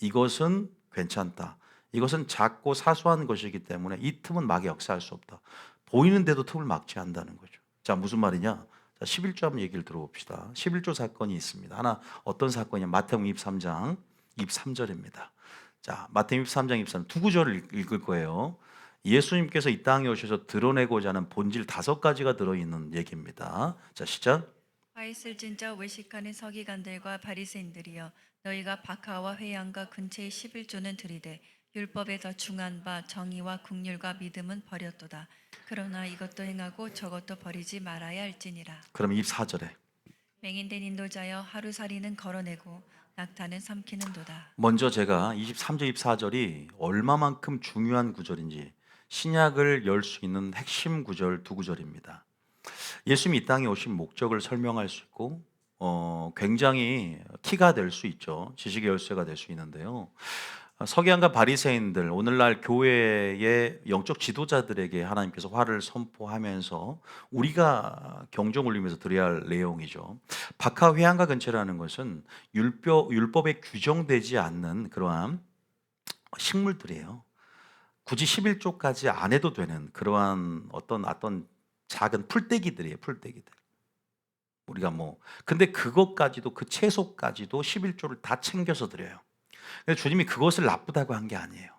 이것은 괜찮다. 이것은 작고 사소한 것이기 때문에 이 틈은 막에 역사할 수 없다. 보이는데도 틈을 막지 않는다는 거죠. 자, 무슨 말이냐? 자, 11조 한번 얘기를 들어봅시다. 11조 사건이 있습니다. 하나 어떤 사건이냐? 마태복음 23장 23절입니다. 자, 마태복음 23장 23절 두 구절을 읽을 거예요. 예수님께서 이 땅에 오셔서 드러내고자 하는 본질 5가지가 들어있는 얘기입니다. 자, 시작.
화 있을진저 외식하는 서기관들과 바리새인들이여 너희가 박하와 회양과 근처의 11조는 들이되 율법에 더 중한 바 정의와 국률과 믿음은 버렸도다. 그러나 이것도 행하고 저것도 버리지 말아야 할지니라.
그럼 24절에
맹인된 인도자여 하루살이는 걸어내고 낙타는 삼키는도다.
먼저 제가 23절 24절이 얼마만큼 중요한 구절인지 신약을 열 수 있는 핵심 구절 두 구절입니다. 예수님이 이 땅에 오신 목적을 설명할 수 있고 굉장히 키가 될 수 있죠. 지식의 열쇠가 될 수 있는데요. 서기관과 바리새인들, 오늘날 교회의 영적 지도자들에게 하나님께서 화를 선포하면서 우리가 경종 울리면서 드려야 할 내용이죠. 박하 회양과 근처라는 것은 율법에 규정되지 않는 그러한 식물들이에요. 굳이 11조까지 안 해도 되는 그러한 어떤 작은 풀떼기들이에요. 풀떼기들. 우리가 근데 그것까지도 그 채소까지도 11조를 다 챙겨서 드려요. 그래서 주님이 그것을 나쁘다고 한 게 아니에요.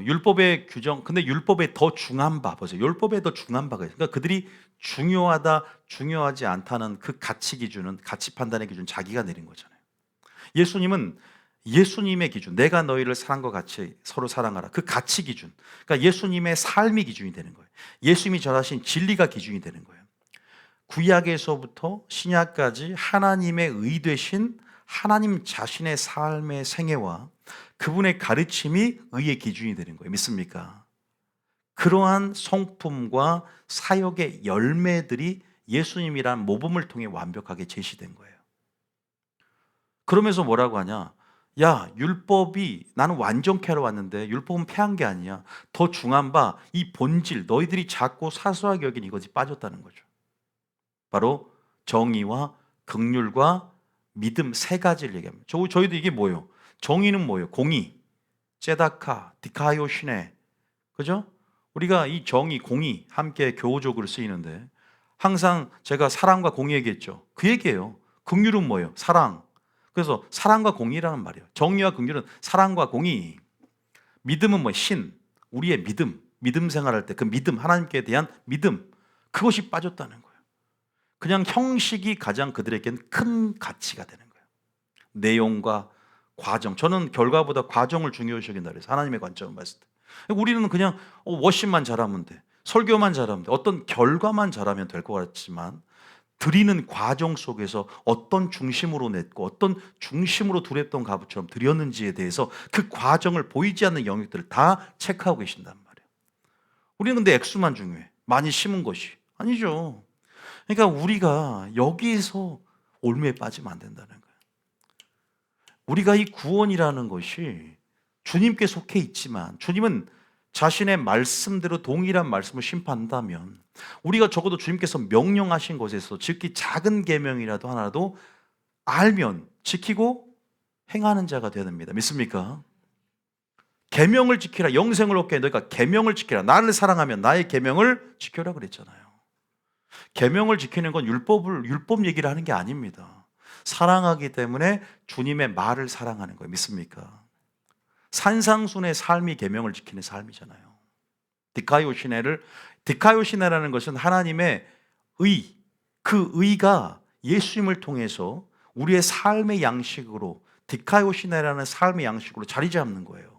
율법의 규정, 근데 율법에 더 중한 바, 보세요. 율법에 더 중한 바가 있어요. 그러니까 그들이 중요하다, 중요하지 않다는 그 가치 기준은, 가치 판단의 기준 자기가 내린 거잖아요. 예수님은 예수님의 기준, 내가 너희를 사랑과 같이 서로 사랑하라. 그 가치 기준, 그러니까 예수님의 삶이 기준이 되는 거예요. 예수님이 전하신 진리가 기준이 되는 거예요. 구약에서부터 신약까지 하나님의 의 되신 하나님 자신의 삶의 생애와 그분의 가르침이 의의 기준이 되는 거예요. 믿습니까? 그러한 성품과 사역의 열매들이 예수님이란 모범을 통해 완벽하게 제시된 거예요. 그러면서 뭐라고 하냐? 야, 율법이 나는 완전케 하러 왔는데 율법은 폐한 게 아니야. 더 중한 바 이 본질, 너희들이 작고 사소하게 여긴 이것이 빠졌다는 거죠. 바로 정의와 긍휼과 믿음 세 가지를 얘기합니다. 저희도 이게 뭐예요? 정의는 뭐예요? 공의, 제다카, 디카요시네, 그죠? 우리가 이 정의, 공의 함께 교우적으로 쓰이는데 항상 제가 사랑과 공의 얘기했죠. 그 얘기예요. 긍휼은 뭐예요? 사랑. 그래서 사랑과 공의라는 말이에요. 정의와 긍휼은 사랑과 공의. 믿음은 뭐 신, 우리의 믿음 생활할 때 그 믿음, 하나님께 대한 믿음, 그것이 빠졌다는 거예요. 그냥 형식이 가장 그들에겐 큰 가치가 되는 거예요. 내용과 과정. 저는 결과보다 과정을 중요시 여긴다 그래서 하나님의 관점을 봤을 때. 우리는 그냥 워십만 잘하면 돼. 설교만 잘하면 돼. 어떤 결과만 잘하면 될 것 같지만 드리는 과정 속에서 어떤 중심으로 냈고 어떤 중심으로 두랬던 가부처럼 드렸는지에 대해서 그 과정을 보이지 않는 영역들을 다 체크하고 계신단 말이에요. 우리는 근데 액수만 중요해. 많이 심은 것이. 아니죠. 그러니까 우리가 여기에서 올무에 빠지면 안 된다는 거예요. 우리가 이 구원이라는 것이 주님께 속해 있지만 주님은 자신의 말씀대로 동일한 말씀을 심판한다면 우리가 적어도 주님께서 명령하신 것에서 즉히 작은 계명이라도 하나라도 알면 지키고 행하는 자가 되어야 됩니다. 믿습니까? 계명을 지키라. 영생을 얻게 너희가 계명을 지키라. 나를 사랑하면 나의 계명을 지켜라 그랬잖아요. 계명을 지키는 건 율법 얘기를 하는 게 아닙니다. 사랑하기 때문에 주님의 말을 사랑하는 거예요. 믿습니까? 산상순의 삶이 계명을 지키는 삶이잖아요. 디카요시네라는 것은 하나님의 의, 그 의가 예수님을 통해서 우리의 삶의 양식으로 디카요시네라는 삶의 양식으로 자리 잡는 거예요.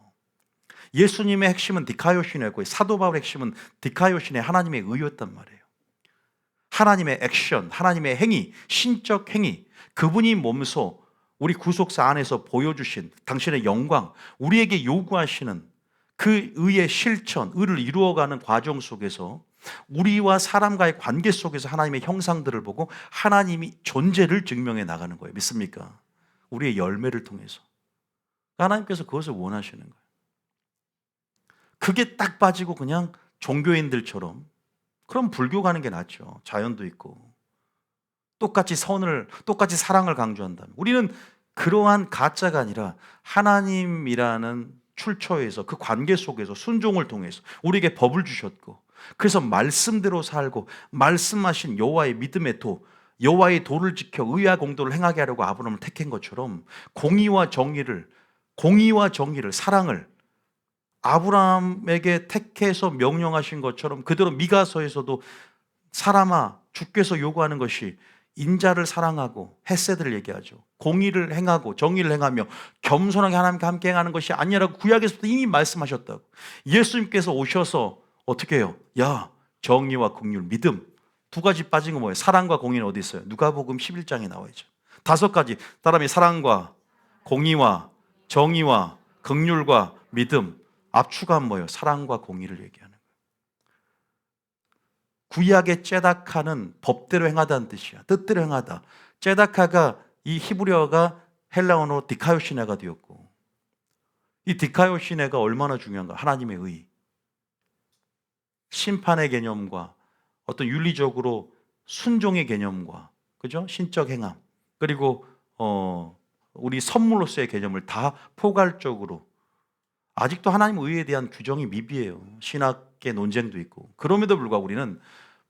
예수님의 핵심은 디카요시네고 사도 바울의 핵심은 디카요시네, 하나님의 의였단 말이에요. 하나님의 액션, 하나님의 행위, 신적 행위, 그분이 몸소 우리 구속사 안에서 보여주신 당신의 영광, 우리에게 요구하시는 그 의의 실천, 의를 이루어가는 과정 속에서 우리와 사람과의 관계 속에서 하나님의 형상들을 보고 하나님이 존재를 증명해 나가는 거예요. 믿습니까? 우리의 열매를 통해서. 하나님께서 그것을 원하시는 거예요. 그게 딱 빠지고 그냥 종교인들처럼 그럼 불교 가는 게 낫죠. 자연도 있고. 똑같이 사랑을 강조한다면. 우리는 그러한 가짜가 아니라 하나님이라는 출처에서 그 관계 속에서 순종을 통해서 우리에게 법을 주셨고 그래서 말씀대로 살고 말씀하신 여호와의 믿음의 도, 여호와의 도를 지켜 의와 공도를 행하게 하려고 아브라함을 택한 것처럼 공의와 정의를 사랑을 아브라함에게 택해서 명령하신 것처럼 그대로 미가서에서도 사람아 주께서 요구하는 것이 인자를 사랑하고 헤세드를 얘기하죠. 공의를 행하고 정의를 행하며 겸손하게 하나님과 함께 행하는 것이 아니라고 구약에서부터 이미 말씀하셨다고. 예수님께서 오셔서 어떻게 해요? 야, 정의와 긍휼, 믿음 두 가지 빠진 거 뭐예요? 사랑과 공의는 어디 있어요? 누가복음 11장에 나와 있죠. 5가지 사람이 사랑과 공의와 정의와 긍휼과 믿음 압축한 뭐예요? 사랑과 공의를 얘기하는 거예요. 구약의 째다카는 법대로 행하다는 뜻이야. 뜻대로 행하다. 째다카가 이 히브리어가 헬라어로 디카요시네가 되었고 이 디카요시네가 얼마나 중요한가? 하나님의 의. 심판의 개념과 어떤 윤리적으로 순종의 개념과 그죠? 신적 행함 그리고 우리 선물로서의 개념을 다 포괄적으로 아직도 하나님 의에 대한 규정이 미비해요. 신학계 논쟁도 있고. 그럼에도 불구하고 우리는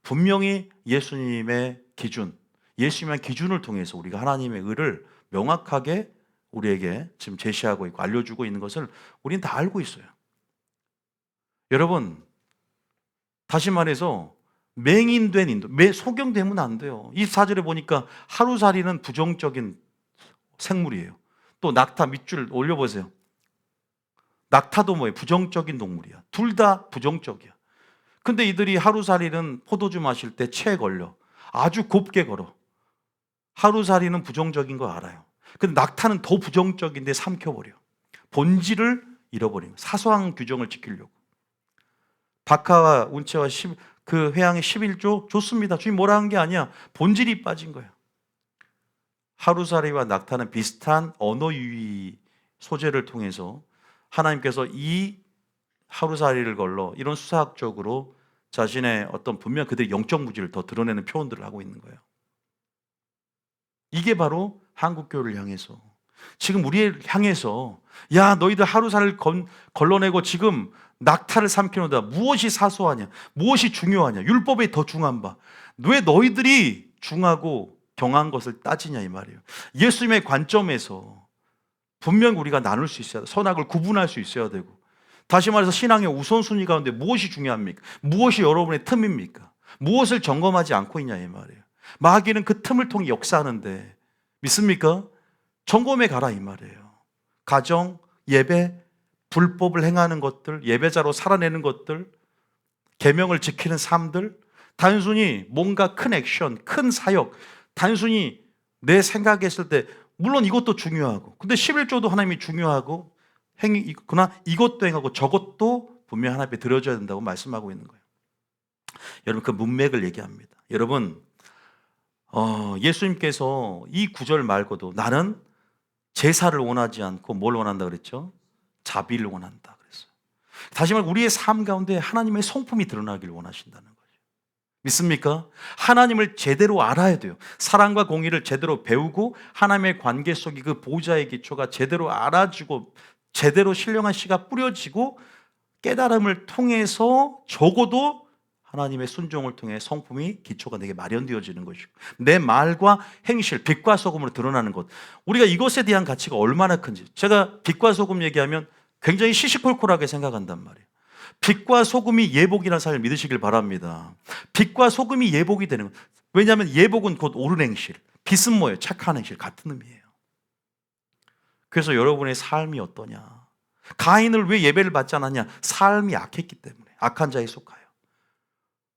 분명히 예수님의 기준, 예수님의 기준을 통해서 우리가 하나님의 의를 명확하게 우리에게 지금 제시하고 있고 알려주고 있는 것을 우리는 다 알고 있어요. 여러분, 다시 말해서 맹인된 인도, 소경되면 안 돼요. 이 사절에 보니까 하루살이는 부정적인 생물이에요. 또 낙타 밑줄 올려보세요. 낙타도 뭐예요? 부정적인 동물이야. 둘 다 부정적이야. 근데 이들이 하루살이는 포도주 마실 때 체에 걸려. 아주 곱게 걸어. 하루살이는 부정적인 거 알아요. 근데 낙타는 더 부정적인데 삼켜버려. 본질을 잃어버리는 거예요. 사소한 규정을 지키려고. 박하와 운치와 그 회양의 11조 좋습니다. 주님 뭐라 한 게 아니야. 본질이 빠진 거예요. 하루살이와 낙타는 비슷한 언어 유희 소재를 통해서 하나님께서 이 하루살이를 걸러 이런 수사학적으로 자신의 어떤 분명 그들의 영적 무지를 더 드러내는 표현들을 하고 있는 거예요. 이게 바로 한국교회를 향해서 지금 우리를 향해서 야 너희들 하루살이를 걸러내고 지금 낙타를 삼키노다. 무엇이 사소하냐? 무엇이 중요하냐? 율법이 더 중요한 바. 왜 너희들이 중하고 경한 것을 따지냐 이 말이에요. 예수님의 관점에서 분명 우리가 나눌 수 있어야 돼. 선악을 구분할 수 있어야 되고. 다시 말해서 신앙의 우선순위 가운데 무엇이 중요합니까? 무엇이 여러분의 틈입니까? 무엇을 점검하지 않고 있냐 이 말이에요. 마귀는 그 틈을 통해 역사하는데 믿습니까? 점검해 가라 이 말이에요. 가정, 예배, 불법을 행하는 것들, 예배자로 살아내는 것들, 계명을 지키는 삶들, 단순히 뭔가 큰 액션, 큰 사역, 단순히 내 생각했을 때 물론 이것도 중요하고 근데 11조도 하나님이 중요하고 그러나 이것도 행하고 저것도 분명히 하나님 앞에 드려져야 된다고 말씀하고 있는 거예요. 여러분 그 문맥을 얘기합니다. 여러분 예수님께서 이 구절 말고도 나는 제사를 원하지 않고 뭘 원한다 그랬죠? 자비를 원한다 그랬어요. 다시 말해 우리의 삶 가운데 하나님의 성품이 드러나기를 원하신다는 거죠. 믿습니까? 하나님을 제대로 알아야 돼요. 사랑과 공의를 제대로 배우고 하나님의 관계 속의 그 보호자의 기초가 제대로 알아지고 제대로 신령한 씨가 뿌려지고 깨달음을 통해서 적어도 하나님의 순종을 통해 성품이 기초가 내게 마련되어지는 것이고 내 말과 행실, 빛과 소금으로 드러나는 것. 우리가 이것에 대한 가치가 얼마나 큰지. 제가 빛과 소금 얘기하면 굉장히 시시콜콜하게 생각한단 말이에요. 빛과 소금이 예복이라는 사실을 믿으시길 바랍니다. 빛과 소금이 예복이 되는 것. 왜냐하면 예복은 곧 옳은 행실, 빛은 뭐예요? 착한 행실, 같은 의미예요. 그래서 여러분의 삶이 어떠냐? 가인을 왜 예배를 받지 않았냐? 삶이 악했기 때문에. 악한 자에 속하여.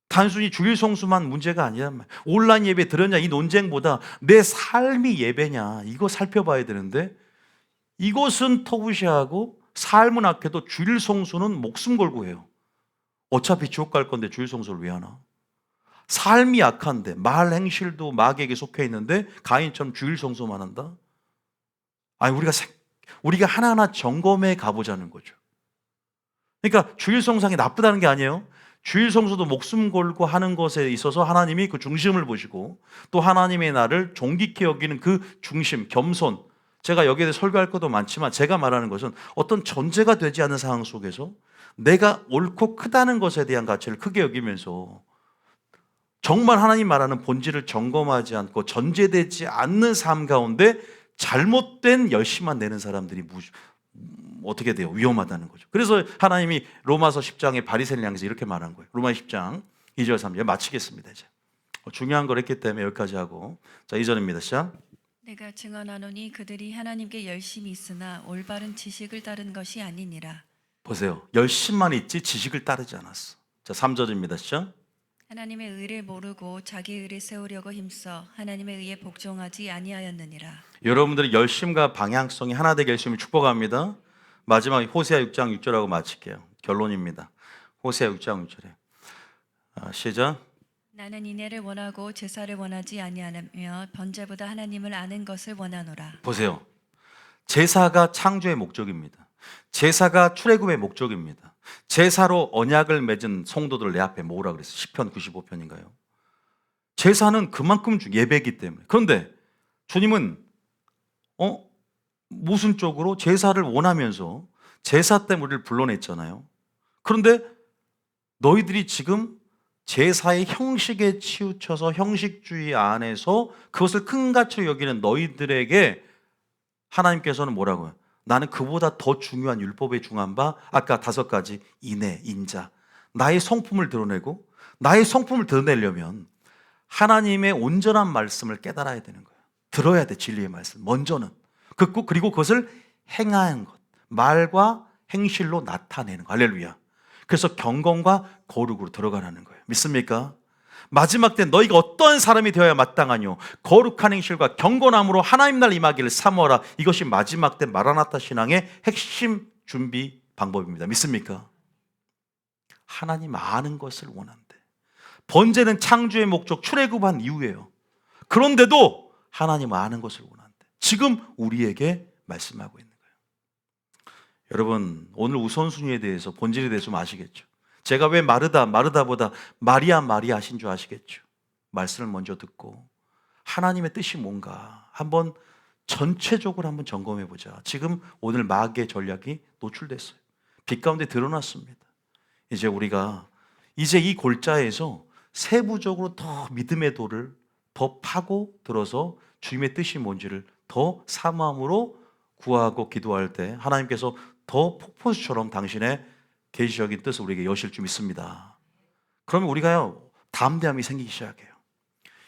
단순히 주일 성수만 문제가 아니란 말이에요. 온라인 예배 들었냐 이 논쟁보다 내 삶이 예배냐 이거 살펴봐야 되는데 이것은 터부시하고 삶은 악해도 주일 성수는 목숨 걸고 해요. 어차피 지옥 갈 건데 주일 성수를 왜 하나? 삶이 악한데 말 행실도 마귀에게 속해 있는데 가인처럼 주일 성수만 한다? 아니 우리가 하나하나 점검해 가보자는 거죠. 그러니까 주일 성상이 나쁘다는 게 아니에요. 주일 성수도 목숨 걸고 하는 것에 있어서 하나님이 그 중심을 보시고 또 하나님의 나를 존귀케 여기는 그 중심, 겸손. 제가 여기에 대해 설교할 것도 많지만 제가 말하는 것은 어떤 전제가 되지 않는 상황 속에서 내가 옳고 크다는 것에 대한 가치를 크게 여기면서 정말 하나님 말하는 본질을 점검하지 않고 전제되지 않는 삶 가운데 잘못된 열심만 내는 사람들이 어떻게 돼요? 위험하다는 거죠. 그래서 하나님이 로마서 10장의 바리새인을 향해서 이렇게 말한 거예요. 로마 10장 2절 3절 마치겠습니다. 이제 중요한 걸 했기 때문에 여기까지 하고 자 2절입니다. 시작.
내가 증언하노니 그들이 하나님께 열심히 있으나 올바른 지식을 따른 것이 아니니라.
보세요. 열심만 있지 지식을 따르지 않았어. 자 3절입니다. 시작.
하나님의 의를 모르고 자기 의를 세우려고 힘써 하나님의 의에 복종하지 아니하였느니라.
여러분들의 열심과 방향성이 하나 되게 열심히 축복합니다. 마지막 호세아 6장 6절하고 마칠게요. 결론입니다. 호세아 6장 6절에 시작.
나는 인애를 원하고 제사를 원하지 아니하며 번제보다 하나님을 아는 것을 원하노라.
보세요. 제사가 창조의 목적입니다. 제사가 출애굽의 목적입니다. 제사로 언약을 맺은 성도들 내 앞에 모으라 그랬어요. 10편 95편인가요? 제사는 그만큼 예배이기 때문에. 그런데 주님은 모순적으로 제사를 원하면서 제사 때문에 우리를 불러냈잖아요. 그런데 너희들이 지금 제사의 형식에 치우쳐서 형식주의 안에서 그것을 큰 가치로 여기는 너희들에게 하나님께서는 뭐라고요? 나는 그보다 더 중요한 율법에 중한 바 아까 5가지 인애, 인자 나의 성품을 드러내고 나의 성품을 드러내려면 하나님의 온전한 말씀을 깨달아야 되는 거예요. 들어야 돼 진리의 말씀 먼저는 그리고 그것을 행하는 것 말과 행실로 나타내는 거 할렐루야. 그래서 경건과 거룩으로 들어가라는 거예요. 믿습니까? 마지막 때 너희가 어떠한 사람이 되어야 마땅하뇨? 거룩한 행실과 경건함으로 하나님 날 임하기를 사모하라. 이것이 마지막 때 마라나타 신앙의 핵심 준비 방법입니다. 믿습니까? 하나님 아는 것을 원한대. 번제는 창조의 목적 출애굽한 이후예요. 그런데도 하나님 아는 것을 원한대. 지금 우리에게 말씀하고 있는 거예요. 여러분, 오늘 우선순위에 대해서, 본질에 대해서 좀 아시겠죠? 제가 왜 마르다보다 마리아 하신 줄 아시겠죠? 말씀을 먼저 듣고 하나님의 뜻이 뭔가 한번 전체적으로 한번 점검해 보자. 지금 오늘 마귀의 전략이 노출됐어요. 빛 가운데 드러났습니다. 이제 우리가 이 골자에서 세부적으로 더 믿음의 도를 더 파고 들어서 주님의 뜻이 뭔지를 더 사모함으로 구하고 기도할 때 하나님께서 더 폭포수처럼 당신의 계시적인 뜻을 우리에게 여실 줄 믿습니다. 그러면 우리가요, 담대함이 생기기 시작해요.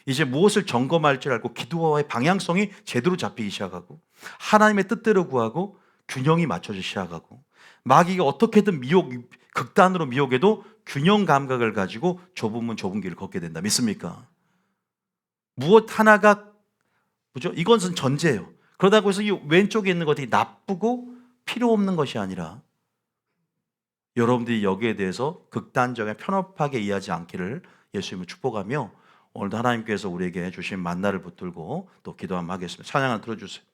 이제 무엇을 점검할 줄 알고 기도와의 방향성이 제대로 잡히기 시작하고 하나님의 뜻대로 구하고 균형이 맞춰지기 시작하고 마귀가 어떻게든 극단으로 미혹해도 균형 감각을 가지고 좁은 문 좁은 길을 걷게 된다. 믿습니까? 무엇 하나가 뭐죠? 이것은 전제예요. 그러다고 해서 이 왼쪽에 있는 것들이 나쁘고 필요 없는 것이 아니라 여러분들이 여기에 대해서 극단적인 편협하게 이해하지 않기를 예수님을 축복하며 오늘도 하나님께서 우리에게 주신 만나를 붙들고 또 기도 한번 하겠습니다. 찬양 한번 들어주세요.